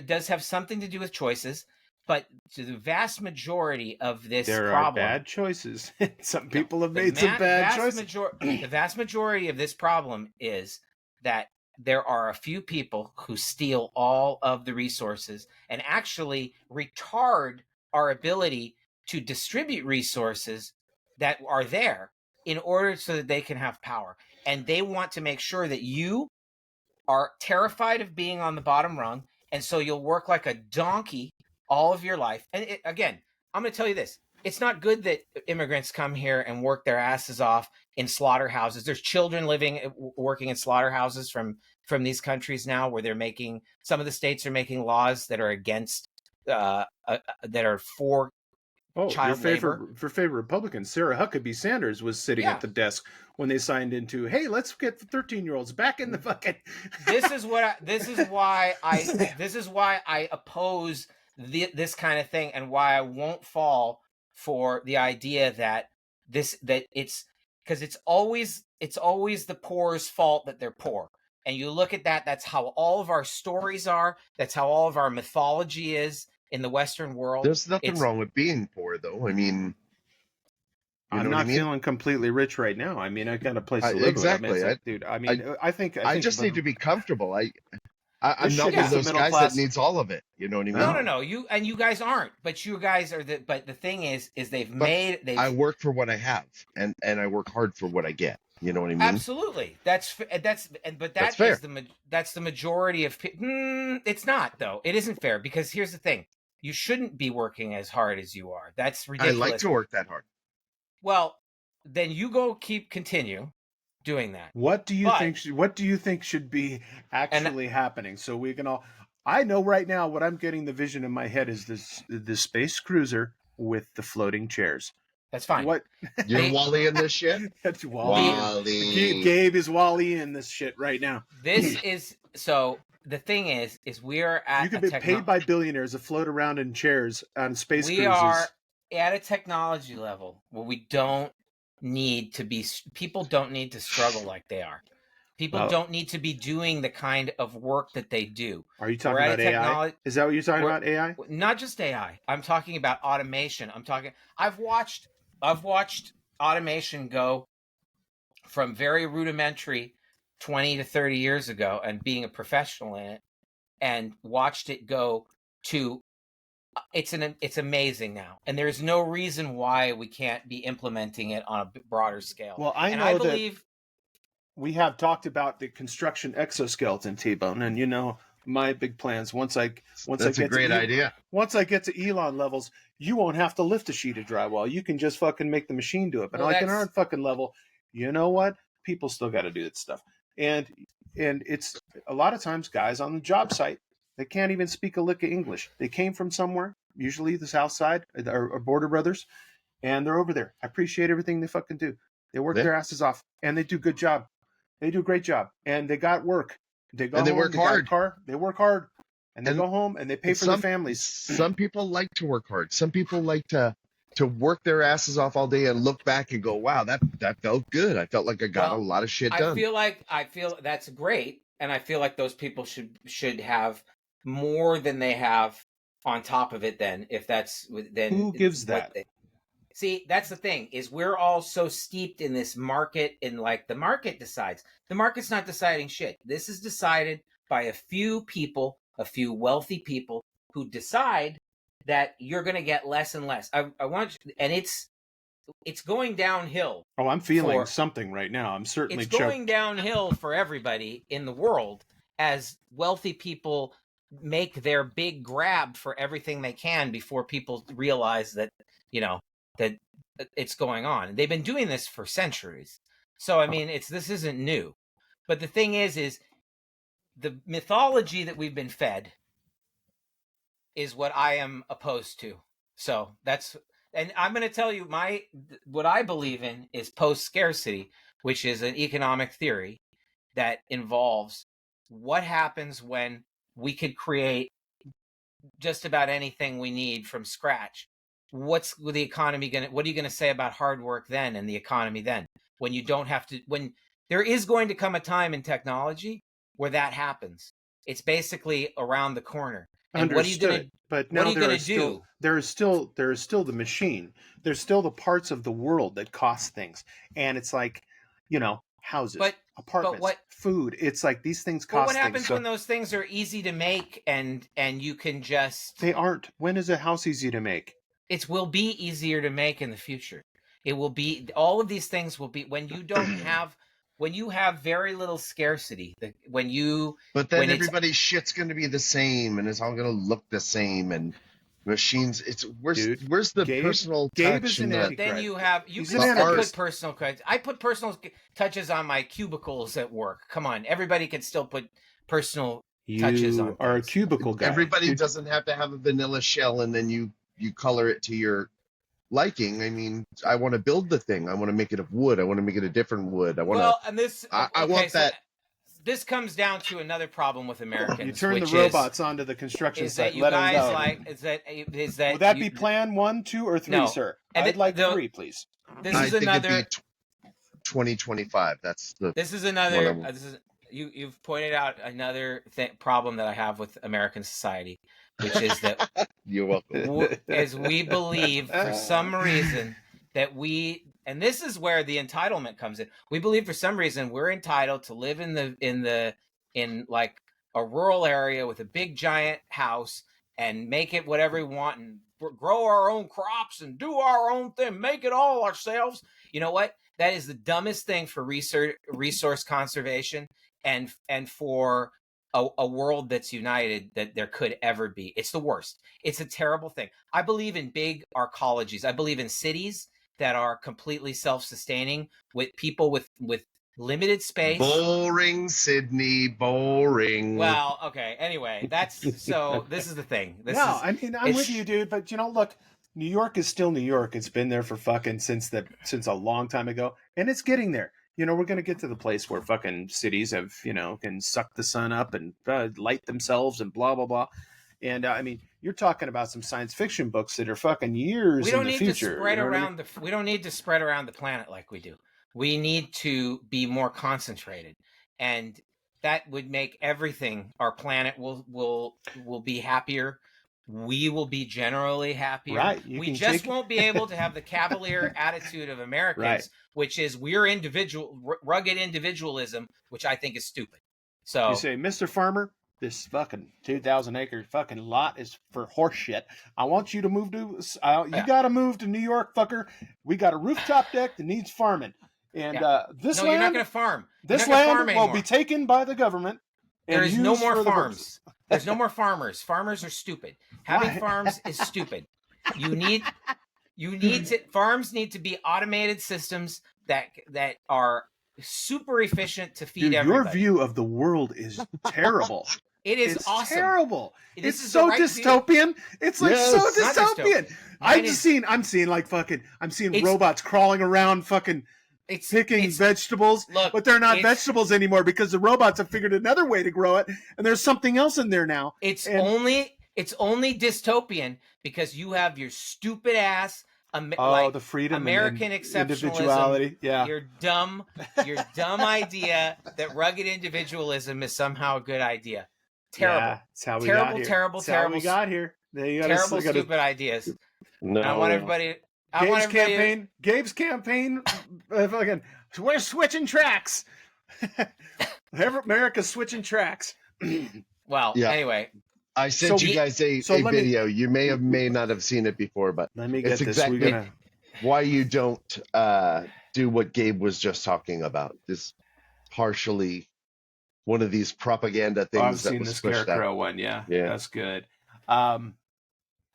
does have something to do with choices. But to the vast majority of this there problem, are bad choices. Some people have made some bad choices. The vast majority of this problem is that there are a few people who steal all of the resources and actually retard our ability to distribute resources that are there in order so that they can have power. And they want to make sure that you are terrified of being on the bottom rung, and so you'll work like a donkey all of your life. And again, I'm going to tell you this. It's not good that immigrants come here and work their asses off in slaughterhouses. There's children working in slaughterhouses from these countries now, where some of the states are making laws that are against, that are for child labor. Your favorite Republican, Sarah Huckabee Sanders, was sitting at the desk when they signed into, hey, let's get the 13-year-olds back in the fucking. This is why I oppose this kind of thing, and why I won't fall for the idea that it's because it's always the poor's fault that they're poor. And you look at that, that's how all of our stories are. That's how all of our mythology is in the Western world. There's nothing wrong with being poor, though. I mean, I'm not feeling completely rich right now. I mean, I got a place to live. Exactly. Dude, I mean, I think I just need to be comfortable. I'm not one of those guys that needs all of it. You know what I mean? No. You guys aren't. But you guys are but the thing is I work for what I have, and I work hard for what I get. You know what I mean? Absolutely. That's fair. That's the majority of people. It's not, though. It isn't fair, because here's the thing. You shouldn't be working as hard as you are. That's ridiculous. I like to work that hard. Well, then you continue doing that. What do you think should be actually happening? So we can all. I know right now what I'm getting the vision in my head is this space cruiser with the floating chairs. That's fine. What you're Wally in this shit? That's Wally. Gabe is Wally in this shit right now. This is so. The thing is we're at. You can be paid by billionaires to float around in chairs on space cruises. We are at a technology level where we don't need to be. People don't need to struggle like they are. People don't need to be doing the kind of work that they do. Are you talking about AI? Is that what you're talking about, AI? Not just AI. I'm talking about automation. I've watched automation go from very rudimentary 20 to 30 years ago, and being a professional in it, and watched it go to it's amazing now. And there's no reason why we can't be implementing it on a broader scale. Well, I believe we have talked about the construction exoskeleton, T-Bone, and my big plans. Once I get a great idea. Once I get to Elon levels, you won't have to lift a sheet of drywall. You can just fucking make the machine do it. But on our fucking level, you know what? People still got to do that stuff. And it's a lot of times guys on the job site, they can't even speak a lick of English. They came from somewhere, usually the South Side or Border Brothers, and they're over there. I appreciate everything they fucking do. They work their asses off, and they do a good job. They do a great job, and they got work. They go home, they work hard. They work hard, and they go home and they pay for their families. Some people like to work hard. Some people like to work their asses off all day and look back and go, wow, that felt good. I felt like I got a lot of shit done. I feel that's great, and I feel like those people should have more than they have on top of it. Then, if that's who gives that? See, that's the thing, is we're all so steeped in this market, and like the market decides. The market's not deciding shit. This is decided by a few people, a few wealthy people who decide that you're going to get less and less. I want you, and it's going downhill. Oh, I'm feeling something right now. I'm certainly going downhill for everybody in the world as wealthy people make their big grab for everything they can before people realize that, that it's going on. They've been doing this for centuries. So, I mean, this isn't new. But the thing is the mythology that we've been fed is what I am opposed to. So and I'm going to tell you what I believe in is post-scarcity, which is an economic theory that involves what happens when we could create just about anything we need from scratch. What's the economy what are you going to say about hard work then and the economy then? When you don't have to, when there is going to come a time in technology where that happens. It's basically around the corner. And understood. But now there is still the machine. There's still the parts of the world that cost things, and it's like, houses, apartments, food. It's like these things cost things. What happens when those things are easy to make and you can just? They aren't. When is a house easy to make? It will be easier to make in the future. It will be, all of these things will be, when you don't have, when you have very little scarcity, but then everybody's shit's going to be the same, and it's all going to look the same, and machines. Where's the personal Gabe touch? Is an then you can still put personal touches. I put personal touches on my cubicles at work. Come on, everybody can still put personal touches on. You are a cubicle guy. Everybody doesn't have to have a vanilla shell, and then you color it to your liking. I mean, I want to build the thing. I want to make it of wood. I want to make it a different wood. I want that. This comes down to another problem with Americans. You turn the robots onto the construction site. Would that be plan 1, 2, or 3, sir? I'd like 3, please. I think it'd be 2025. You've pointed out another problem that I have with American society, which is that you're welcome. As we believe for some reason that and this is where the entitlement comes in. We believe for some reason we're entitled to live in like a rural area with a big giant house and make it whatever we want and grow our own crops and do our own thing, make it all ourselves. You know what? That is the dumbest thing for resource conservation and for a world that's united that there could ever be. It's the worst. It's a terrible thing. I believe in big arcologies. I believe in cities that are completely self-sustaining with people with limited space. Boring, Sydney, boring. Well, okay. Anyway, this is the thing. I'm with you, dude. But look, New York is still New York. It's been there for fucking since a long time ago, and it's getting there. We're going to get to the place where fucking cities have, can suck the sun up and light themselves and blah, blah, blah. And you're talking about some science fiction books that are fucking years in the future. We don't need to spread around the planet like we do. We need to be more concentrated. And that would make everything, our planet will be happier. We will be generally happier. Right. We just won't be able to have the cavalier attitude of Americans, right, which is we're rugged individualism, which I think is stupid. So you say, Mr. Farmer, this fucking 2,000 acre fucking lot is for horse shit. I want you to move to, you got to move to New York, fucker. We got a rooftop deck that needs farming. And this land, you're not going to farm. This land will be taken by the government. There is no more farms. There's no more farmers. Farmers are stupid. Having farms is stupid. Farms need to be automated systems that are super efficient to feed everybody. Your view of the world is terrible. It's awesome. Terrible. It's so dystopian. It's like so dystopian. I'm seeing robots crawling around fucking picking vegetables, but they're not vegetables anymore because the robots have figured another way to grow it, and there's something else in there now. It's only dystopian because you have your stupid ass the freedom, American and exceptionalism, individuality. Yeah, your dumb idea that rugged individualism is somehow a good idea. Terrible. Yeah, that's how we terrible, got here. terrible, that's terrible. How we got here. Terrible, stupid ideas. No. I want everybody. Gabe's campaign. Fucking, we're switching tracks. America's switching tracks. Well, anyway. I sent you guys a video. You may not have seen it before, but let me get it's this. Exactly why you don't do what Gabe was just talking about. This partially one of these propaganda things. I've seen the Scarecrow one. Yeah, that's good. So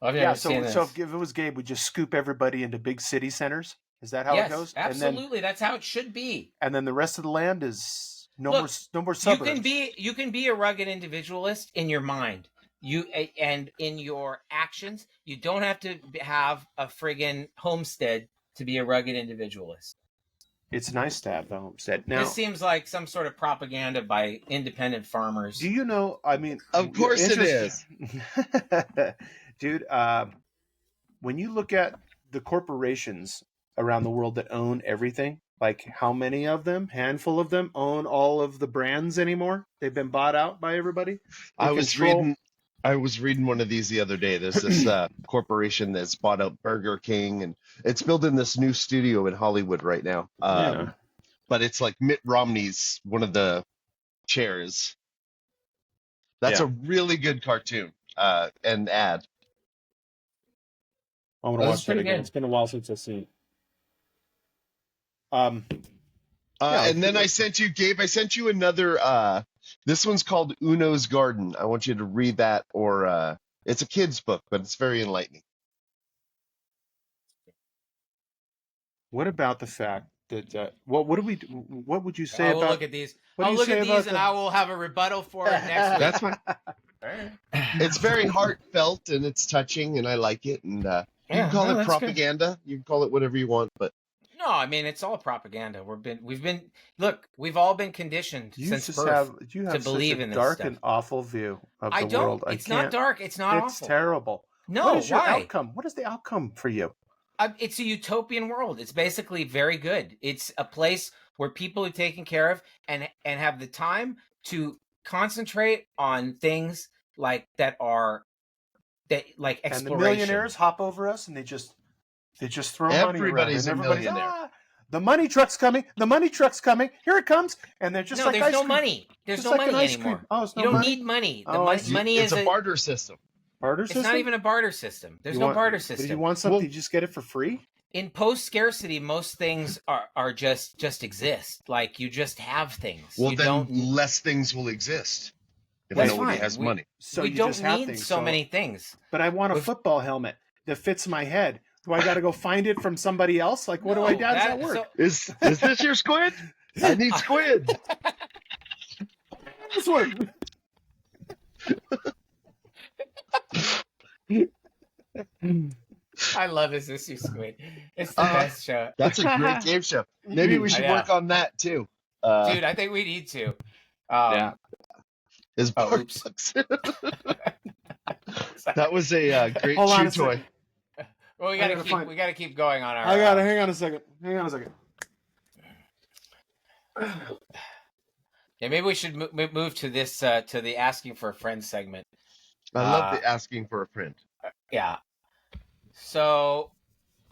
if it was Gabe, we just scoop everybody into big city centers. Is that how it goes? Absolutely, that's how it should be. And then the rest of the land is no more suburbs. You can be a rugged individualist in your mind. And in your actions, you don't have to have a friggin' homestead to be a rugged individualist. It's nice to have the homestead. Now, this seems like some sort of propaganda by independent farmers. Do you know? I mean, of course it is, dude. When you look at the corporations around the world that own everything, like how many of them, handful of them, own all of the brands anymore? They've been bought out by everybody. I was reading I was reading one of these the other day. There's this corporation that's bought out Burger King, and it's building this new studio in Hollywood right now. But it's like Mitt Romney's one of the chairs. That's a really good cartoon and ad. I'm gonna watch that again. Good. It's been a while since I've seen it. And then I sent you, Gabe. I sent you another. This one's called Uno's Garden. I want you to read that, or it's a kid's book, but it's very enlightening. What about the fact that what would you say about? We'll look at these. I'll look at these, and I will have a rebuttal for it next week. That's fine. It's very heartfelt and it's touching, and I like it. And you can call it propaganda. Good. You can call it whatever you want, but no, I mean it's all propaganda. We've all been conditioned since birth to believe in this dark stuff. And awful view of the world. It's not dark. It's not awful. It's terrible. No, what is your outcome? What is the outcome for you? It's a utopian world. It's basically very good. It's a place where people are taken care of and have the time to concentrate on things like exploration. And the millionaires hop over us and they just throw money around. Everybody's a millionaire. The money truck's coming. The money truck's coming. Here it comes. And they're just there's no money. There's no money anymore. Oh, you don't need money. Money is a barter system. Barter system? It's not even a barter system. There's no barter system. But if you want something, you just get it for free? In post-scarcity, most things are just exist. Like, you just have things. Well, then less things will exist if nobody has money. So we don't need so many things. But I want a football helmet that fits my head. Do I got to go find it from somebody else? Like, what do I do? How does that work? Is this your squid? I need squid. This one. I love Is This Your Squid? It's the best show. That's a great game show. Maybe we should work on that too. Dude, I think we need to. Is oops. That was a great chew toy. Well, we gotta keep going on our. I gotta hang on a second. Yeah, maybe we should move to this to the asking for a friend segment. I love the asking for a friend. Yeah. So,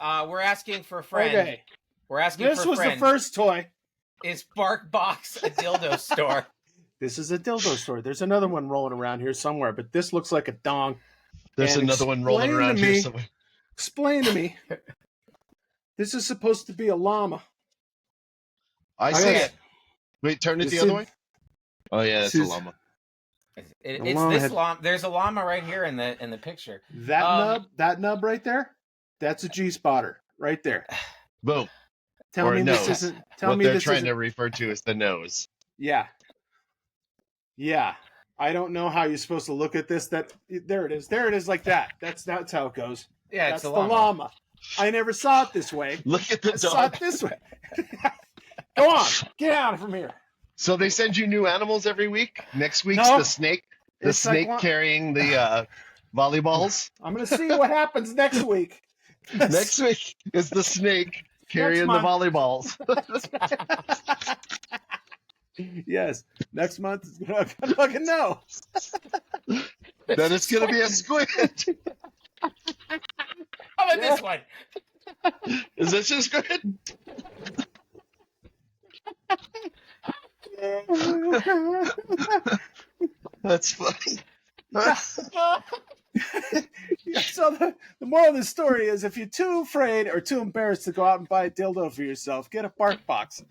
we're asking for a friend. Okay. We're asking for a friend. This was the first toy. Is BarkBox a dildo store? This is a dildo store. There's another one rolling around here somewhere, but this looks like a dong. There's another one rolling around here somewhere. Explain to me. This is supposed to be a llama. I see it. Wait, turn it the other way. Oh yeah, that's a llama. It's this llama. There's a llama right here in the picture. That nub right there, that's a G spotter right there. Boom. Tell me this isn't. What they're trying to refer to as the nose. Yeah. I don't know how you're supposed to look at this. There it is. There it is, like that. That's how it goes. Yeah, that's the llama. I never saw it this way. Look at the dog. Saw it this way. Go on, get out from here. So they send you new animals every week. Next week's the snake. The snake carrying the volleyballs. I'm going to see what happens next week. Next week is the snake carrying the volleyballs. Yes. Next month is going to fucking know. Then it's going to be a squid. How about this one? Is this your squid? That's funny. So the moral of the story is, if you're too afraid or too embarrassed to go out and buy a dildo for yourself, get a BarkBox.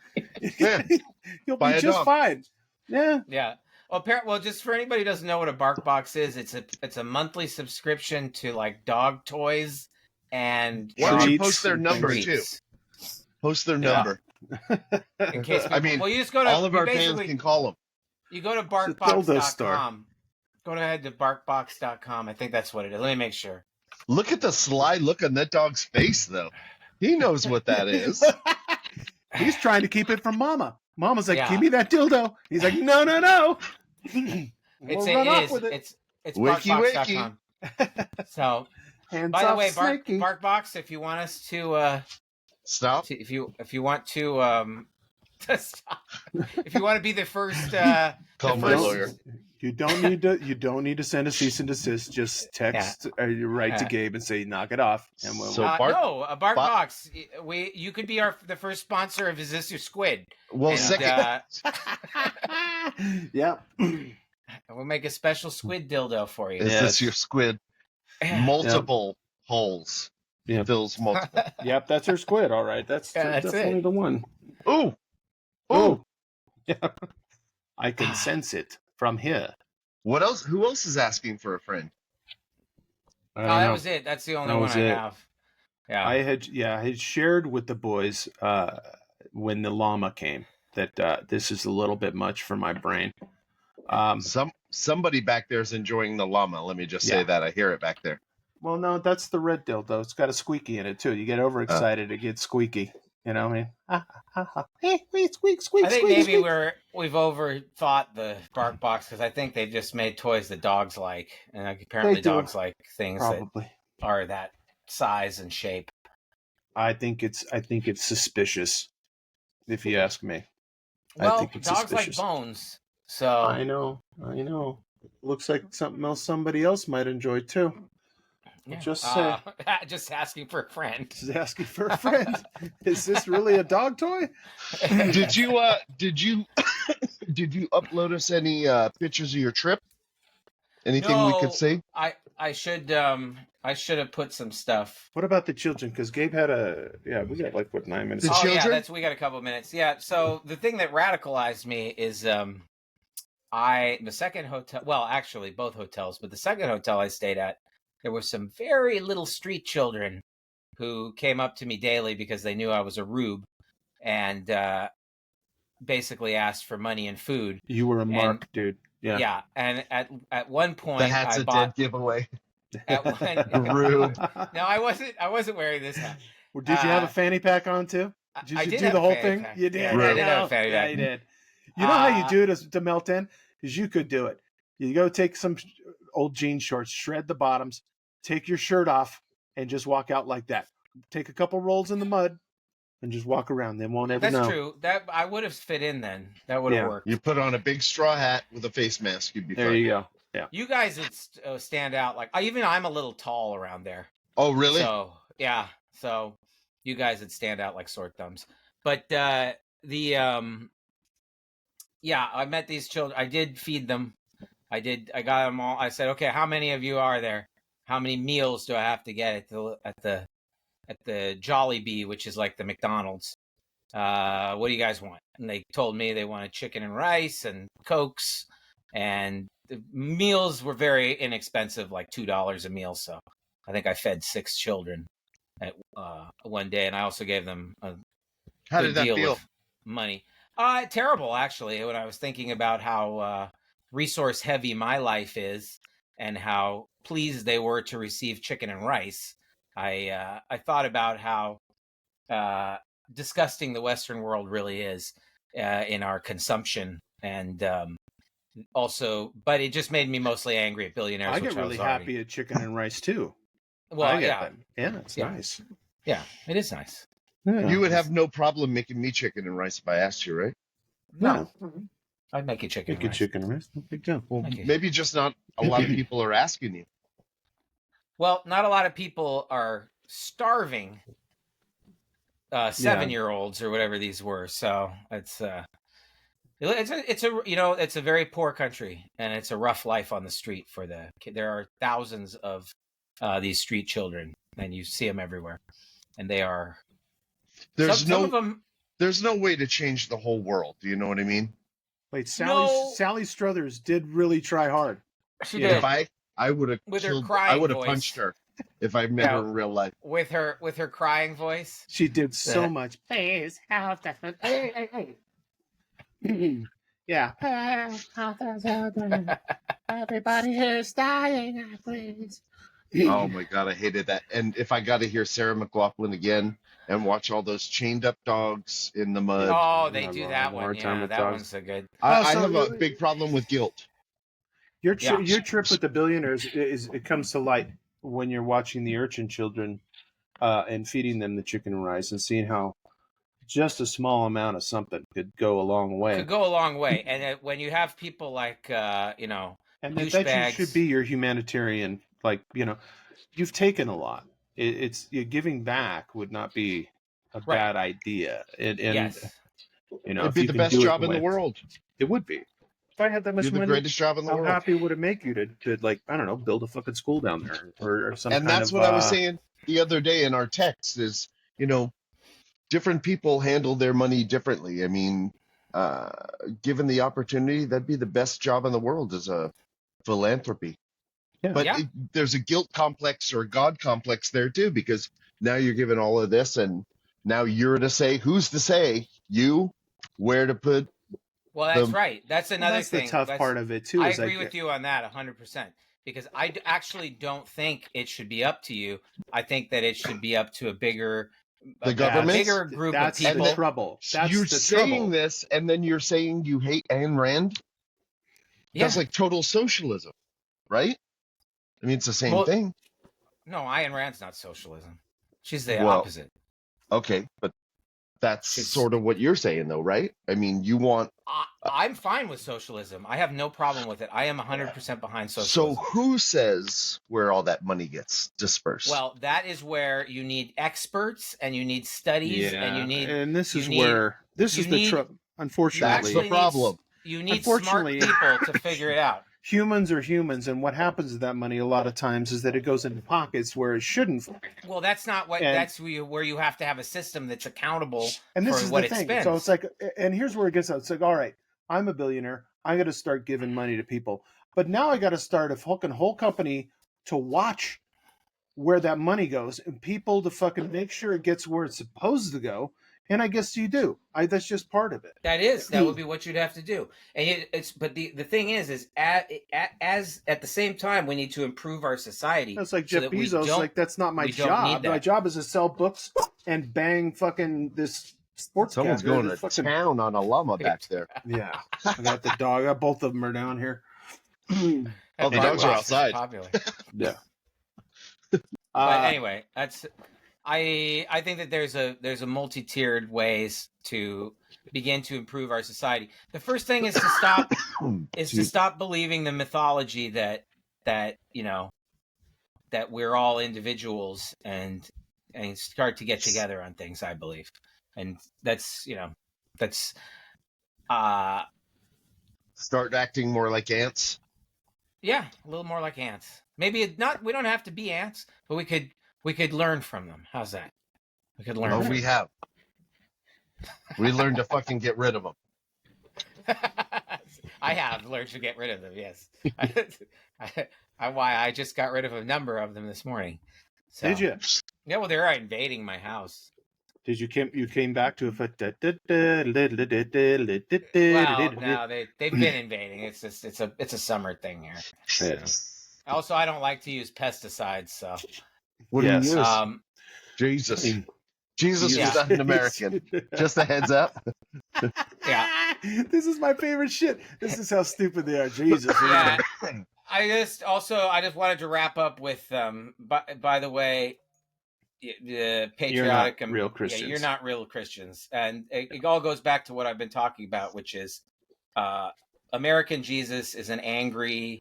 You'll be just fine. Yeah. Well, just for anybody who doesn't know what a BarkBox is, it's a monthly subscription to like dog toys and why don't you post their number too? Post their number. In case people, you just go to all of our fans can call them. You go to BarkBox.com. Go ahead to BarkBox.com. I think that's what it is. Let me make sure. Look at the sly look on that dog's face, though. He knows what that is. He's trying to keep it from Mama. Mama's like, give me that dildo. He's like, no. It's BarkBox.com. So, hands by the way, Snakey. BarkBox, if you want us to stop, if you want to If you want to be the first, call my lawyer. You don't need to send a cease and desist. Just text or write to Gabe and say knock it off. And we'll, Bart Box. You could be the first sponsor of Is This Your Squid? Well, second. Yeah. We'll make a special squid dildo for you. Is this your squid? Multiple holes. Yeah. Fills multiple. Yep, that's her squid. All right, that's definitely the one. Ooh. Yeah. I can sense it from here. What else? Who else is asking for a friend? That was it. That's the only one I have. Yeah. I had shared with the boys when the llama came that this is a little bit much for my brain. Somebody back there is enjoying the llama. Let me just say that. I hear it back there. Well, no, that's the red dildo. It's got a squeaky in it too. You get overexcited, it gets squeaky. You know what I mean? Hey, wait, squeak. I think maybe we've overthought the Bark Box because I think they've just made toys that dogs like, and apparently dogs like things that are that size and shape. I think it's suspicious, if you ask me. Well, I think it's dogs suspicious. Like bones, so I know. Looks like something else somebody else might enjoy too. Yeah. Just asking for a friend. Just asking for a friend. Is this really a dog toy? Did you upload us any pictures of your trip? Anything we could see? I should have put some stuff. What about the children? Because Gabe had we got 9 minutes. The children? We got a couple of minutes. Yeah. So the thing that radicalized me is the second hotel. Well, actually, both hotels, but the second hotel I stayed at. There were some very little street children who came up to me daily because they knew I was a rube and basically asked for money and food. You were a mark, dude. Yeah. Yeah. And at one point, the hat's a dead giveaway. Rube. No, I wasn't wearing this hat. Well, did you have a fanny pack on too? Did you do the whole thing? Pack. You did. Yeah, I did have a fanny pack. Yeah, you did. You know how you do it to melt in? Is you could do it. You go take some old jean shorts, shred the bottoms, take your shirt off, and just walk out like that. Take a couple rolls in the mud, and just walk around. They won't ever know. That's true. That I would have fit in then. That would have worked. You put on a big straw hat with a face mask, you'd be fine. There you go. Yeah. You guys would stand out. I'm a little tall around there. Oh, really? So yeah. So you guys would stand out like sore thumbs. But I met these children. I did feed them. I got them all. I said, okay, how many of you are there? How many meals do I have to get at the Jollibee, which is like the McDonald's? What do you guys want? And they told me they wanted chicken and rice and Cokes, and the meals were very inexpensive, like $2 a meal. So I think I fed 6 children at one day, and I also gave them a good deal of money. Terrible, actually. When I was thinking about how resource heavy my life is, and how pleased they were to receive chicken and rice, I thought about how disgusting the Western world really is in our consumption, and but it just made me mostly angry at billionaires. I get really happy at chicken and rice too. Well, it's nice. Yeah, it is nice. Yeah. You would have no problem making me chicken and rice if I asked you, right? No. I'd make you chicken and rice. Chicken and rice. No big deal. Well, maybe just not a lot of people are asking you. Well, not a lot of people are starving 7-year-olds or whatever these were. So it's a very poor country, and it's a rough life on the street for there are thousands of these street children, and you see them everywhere, and they are. Some of them. There's no way to change the whole world. Do you know what I mean? Wait, Sally Struthers did really try hard. She did. If I would have punched her if I met her in real life. With her crying voice. She did so much. Please help. Hey. Yeah. Everybody is dying, please. Oh my God, I hated that. And if I got to hear Sarah McLachlan again and watch all those chained up dogs in the mud. Oh, they do that one. Yeah, that one's so good. I have a big problem with guilt. Your trip with the billionaires it comes to light when you're watching the urchin children and feeding them the chicken and rice and seeing how just a small amount of something could go a long way. Could go a long way. And when you have people like, you know, and douchebags, should be your humanitarian, like, you know, you've taken a lot. It's giving back would not be a bad idea. And yes. You know, it'd be the best job in the world. It would be. If I had that much You're money, the greatest job in the world. How happy would it make you to like, I don't know, build a fucking school down there or something? And that's what I was saying the other day in our text is, you know, different people handle their money differently. I mean, given the opportunity, that'd be the best job in the world as a philanthropy. Yeah. But there's a guilt complex or a God complex there too, because now you're given all of this and now you're to say, who's to say you where to put. Well, that's right. That's another thing. The tough part of it too. I agree with you on that 100%, because I actually don't think it should be up to you. I think that it should be up to a bigger, government, bigger group of people. That's the trouble. You're saying this, and then you're saying you hate Ayn Rand. Yeah. That's like total socialism, right? I mean, it's the same thing. No, Ayn Rand's not socialism. She's the opposite. Okay, but that's sort of what you're saying, though, right? I mean, you want... I'm fine with socialism. I have no problem with it. I am 100% behind socialism. So who says where all that money gets dispersed? Well, that is where you need experts and you need studies and you need... And this is the trouble. Unfortunately. That's the problem. You need smart people to figure it out. Humans are humans, and what happens to that money a lot of times is that it goes into pockets where it shouldn't. Well, that's not what. That's where you have to have a system that's accountable and this for is what the it thing. spends. So it's like, and here's where it gets out. It's like, all right, I'm a billionaire. I got to start giving money to people, but now I got to start a fucking whole company to watch where that money goes and people to fucking make sure it gets where it's supposed to go. And I guess you do. That's just part of it. That would be what you'd have to do. And but the thing is as at the same time we need to improve our society. That's like Jeff Bezos. Like, that's not my job. My job is to sell books and bang fucking this sports. Someone's going to town on a llama back there. Yeah, I got the dog. Both of them are down here. The dogs are outside. Yeah. But anyway, that's. I think that there's a multi-tiered ways to begin to improve our society. The first thing is to stop believing the mythology that you know that we're all individuals and start to get together on things. I believe, and that's start acting more like ants. Yeah, a little more like ants. Maybe not. We don't have to be ants, but we could learn from them. How's that? We could learn. Oh, we have. We learned to fucking get rid of them. I have learned to get rid of them. Yes. I just got rid of a number of them this morning. So, did you? Yeah. Well, they're invading my house. Did you came back to a? Well, no, they've been invading. It's just it's a summer thing here. Yeah. Also, I don't like to use pesticides, so. What do you use? Jesus. Jesus is not an American. Just a heads up. Yeah. This is my favorite shit. This is how stupid they are. Jesus. Yeah. I just wanted to wrap up with by the way, the patriotic you're not real Christians. Yeah, you're not real Christians. And it all goes back to what I've been talking about, which is American Jesus is an angry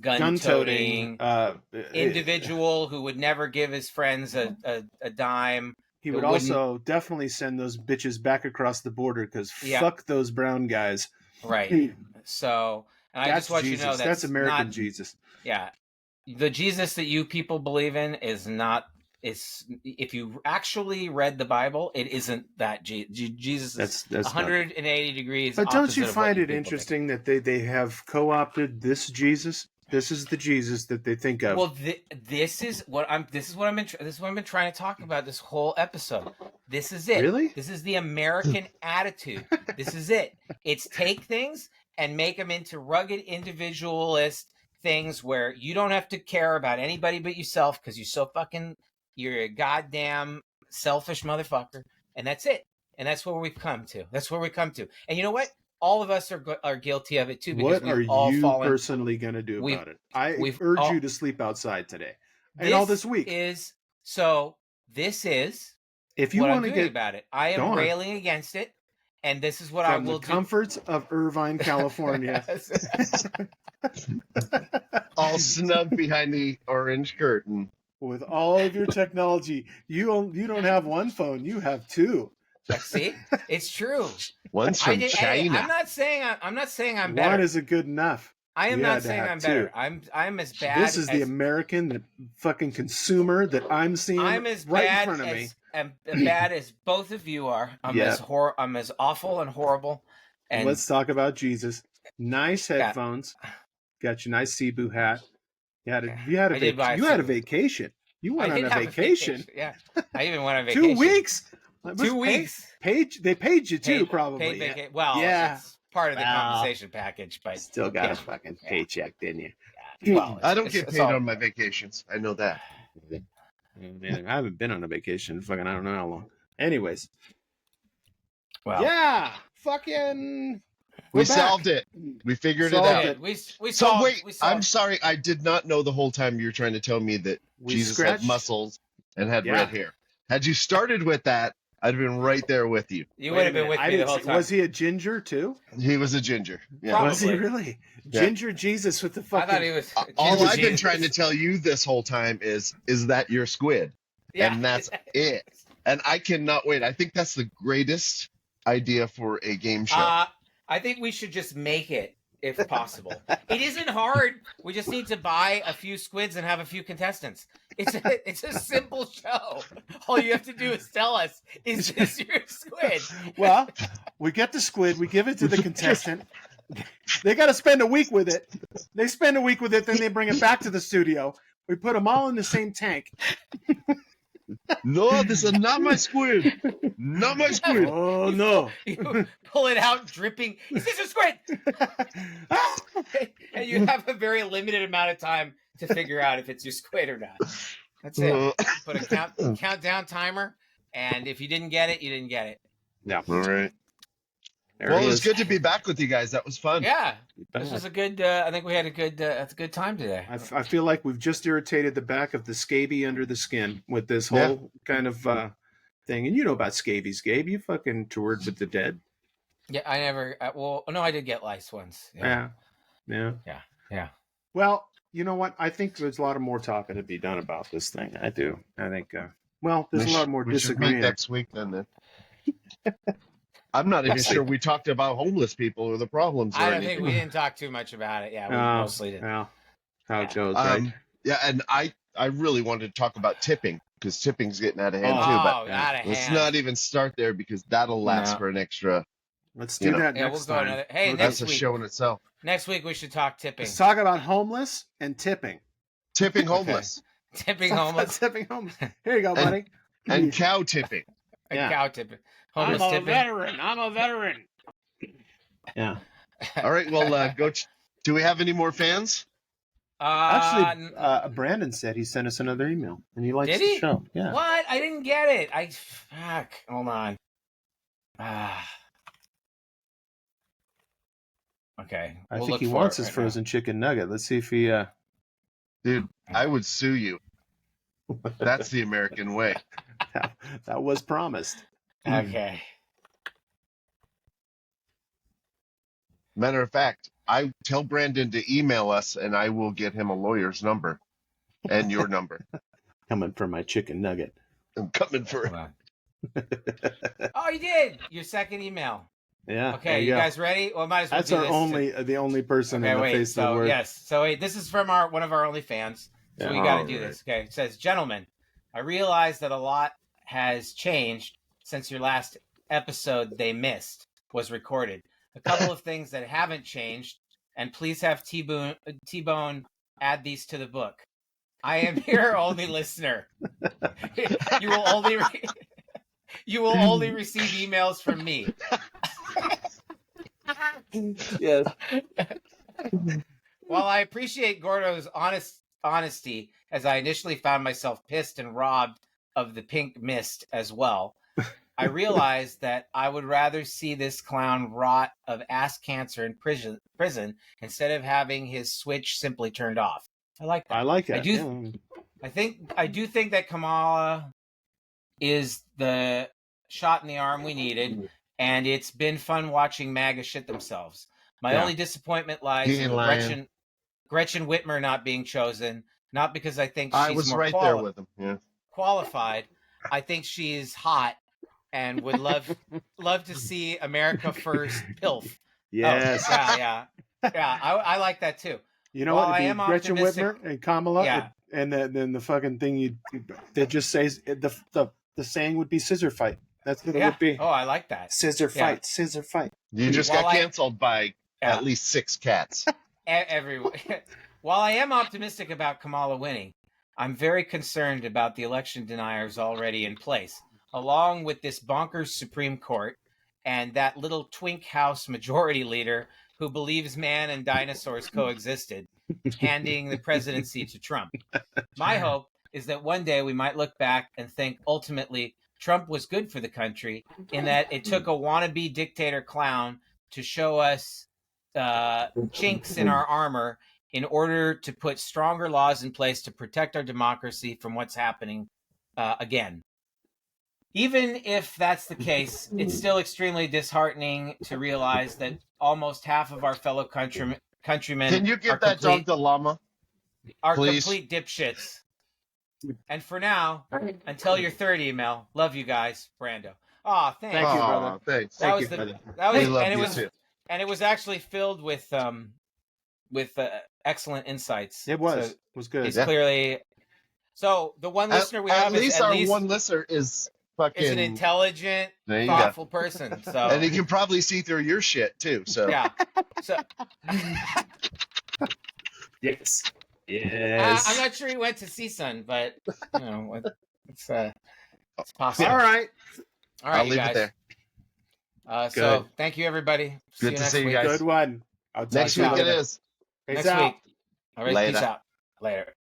gun-toting individual who would never give his friends a dime. He would also definitely send those bitches back across the border because fuck those brown guys. Right. So, and I just want you to know that's American Jesus. Yeah. The Jesus that you people believe in is not. If you actually read the Bible, it isn't that Jesus is 180 degrees. But don't you find it interesting that they have co-opted this Jesus? This is the Jesus that they think of. Well, this is what I've been trying to talk about this whole episode. This is it. Really? This is the American attitude. This is it. It's take things and make them into rugged individualist things where you don't have to care about anybody but yourself because you're a goddamn selfish motherfucker, and that's it. And that's where we've come to. And you know what? All of us are guilty of it too. Because what are you personally going to do about it? I urge you to sleep outside today and all this week. This is If you want to get about it, I am railing against it, and this is what I will do. From the comforts of Irvine, California. All snug behind the orange curtain. With all of your technology, you don't have one phone, you have two. See, it's true. One's from China. I'm not saying I'm better. One isn't good enough. I am not saying I'm better. I'm as bad. This is the American, the fucking consumer that I'm seeing right in front of me. I'm as bad as both of you are. I'm as awful and horrible. And let's talk about Jesus. Nice headphones. Got your nice Cebu hat. You had a vacation. You went on a vacation. Yeah, I even went on vacation. 2 weeks. 2 weeks. They paid you too, probably. It's part of the compensation package, but still got a fucking paycheck, didn't you? Yeah. Well, I don't get paid on my vacations. I know that. I haven't been on a vacation. Fucking, I don't know how long. Anyways. Well. Yeah. Fucking. We solved it. We figured it out. We solved it. I'm sorry. I did not know the whole time you were trying to tell me that Jesus had muscles and had red hair. Had you started with that, I'd have been right there with you. You would have been with me the whole time. Was he a ginger too? He was a ginger. Yeah. Was he really? Ginger Jesus with the fucking... I thought he was... All I've been trying to tell you this whole time is that your squid? Yeah. And that's it. And I cannot wait. I think that's the greatest idea for a game show. I think we should just make it, if possible. It isn't hard. We just need to buy a few squids and have a few contestants. It's a simple show. All you have to do is tell us, is this your squid? Well, we get the squid, we give it to the contestant. They got to spend a week with it. They spend a week with it, then they bring it back to the studio. We put them all in the same tank. No, this is not my squid. Not my squid. Oh, no. You pull it out dripping. Is this a squid? And you have a very limited amount of time to figure out if it's your squid or not. That's it. Put a countdown timer, and if you didn't get it, you didn't get it. Yeah. All right. Well, it was good to be back with you guys. That was fun. Yeah. This was a good, I think we had a good time today. I feel like we've just irritated the back of the scabie under the skin with this whole kind of thing. And you know about scabies, Gabe. You fucking toured with the dead. Yeah, I never, no, I did get lice once. Yeah. Well, you know what? I think there's a lot of more talking to be done about this thing. I do. I think, there's a lot more disagreeing. Next week then. I'm not even sure we talked about homeless people or the problems. I don't think we didn't talk too much about it. Yeah, we mostly did. Well, how it goes, right? Yeah, and I really wanted to talk about tipping because tipping's getting out of hand too. But let's not even start there because that'll last for an extra. Let's do that next time. That's a show in itself. Next week we should talk tipping. Let's talk about homeless and tipping. Tipping homeless. Tipping homeless. Tipping homeless. Here you go, buddy. And cow tipping. Cow tipping. I'm a veteran. Yeah. All right. Well, go. Do we have any more fans? Actually, Brandon said he sent us another email and he likes the show. Yeah. What? I didn't get it. Fuck. Hold on. Okay. I think he wants his frozen chicken nugget. Let's see if he. Dude, I would sue you. That's the American way. That was promised. Okay. Matter of fact, I tell Brandon to email us and I will get him a lawyer's number and your number. Coming for my chicken nugget. I'm coming for it. Oh, you did! Your second email. Yeah. Okay, you guys ready? Well, might as well do this. The only person in the face of the word. Yes. So wait, this is from one of our only fans. So we got to do this. Okay. It says, gentlemen, I realize that a lot has changed since your last episode they missed was recorded. A couple of things that haven't changed, and please have T-Bone add these to the book. I am your only listener. You will only receive emails from me. Yes. While I appreciate Gordo's honesty, as I initially found myself pissed and robbed of the pink mist as well, I realized that I would rather see this clown rot of ass cancer in prison instead of having his switch simply turned off. I like that. I like it. I do think that Kamala is the shot in the arm we needed, and it's been fun watching MAGA shit themselves. My only disappointment lies in Gretchen Whitmer not being chosen, not because I think she's more there with him. Yeah. qualified. I think she's hot and would love to see America First PILF. Yes. Oh, yeah. I like that too. You know what? It'd be Gretchen Whitmer and Kamala, and then the fucking thing that just says the saying would be scissor fight. That's what it would be. Oh, I like that. Scissor fight, scissor fight. You just got canceled by at least 6 cats. While I am optimistic about Kamala winning, I'm very concerned about the election deniers already in place, along with this bonkers Supreme Court and that little twink House majority leader who believes man and dinosaurs coexisted, handing the presidency to Trump. My hope is that one day we might look back and think ultimately Trump was good for the country in that it took a wannabe dictator clown to show us chinks in our armor in order to put stronger laws in place to protect our democracy from what's happening again. Even if that's the case, it's still extremely disheartening to realize that almost half of our fellow countrymen Can you give that dog the llama? Are complete dipshits. And for now, until you're 30, Mel, love you guys, Brando. Oh, thank you, brother. Thanks. And it was actually filled with excellent insights. It was. So it was good. It's clearly. So the one listener we have is one listener is fucking an intelligent, thoughtful person. So and he can probably see through your shit too. So yeah. So yes. Yes. I'm not sure he went to CSUN, but you know, it's possible. All right. I'll you leave guys. it there. So thank you, everybody. Good to see you guys. Good one. Next week it is. Next week. All right. Peace out. Later.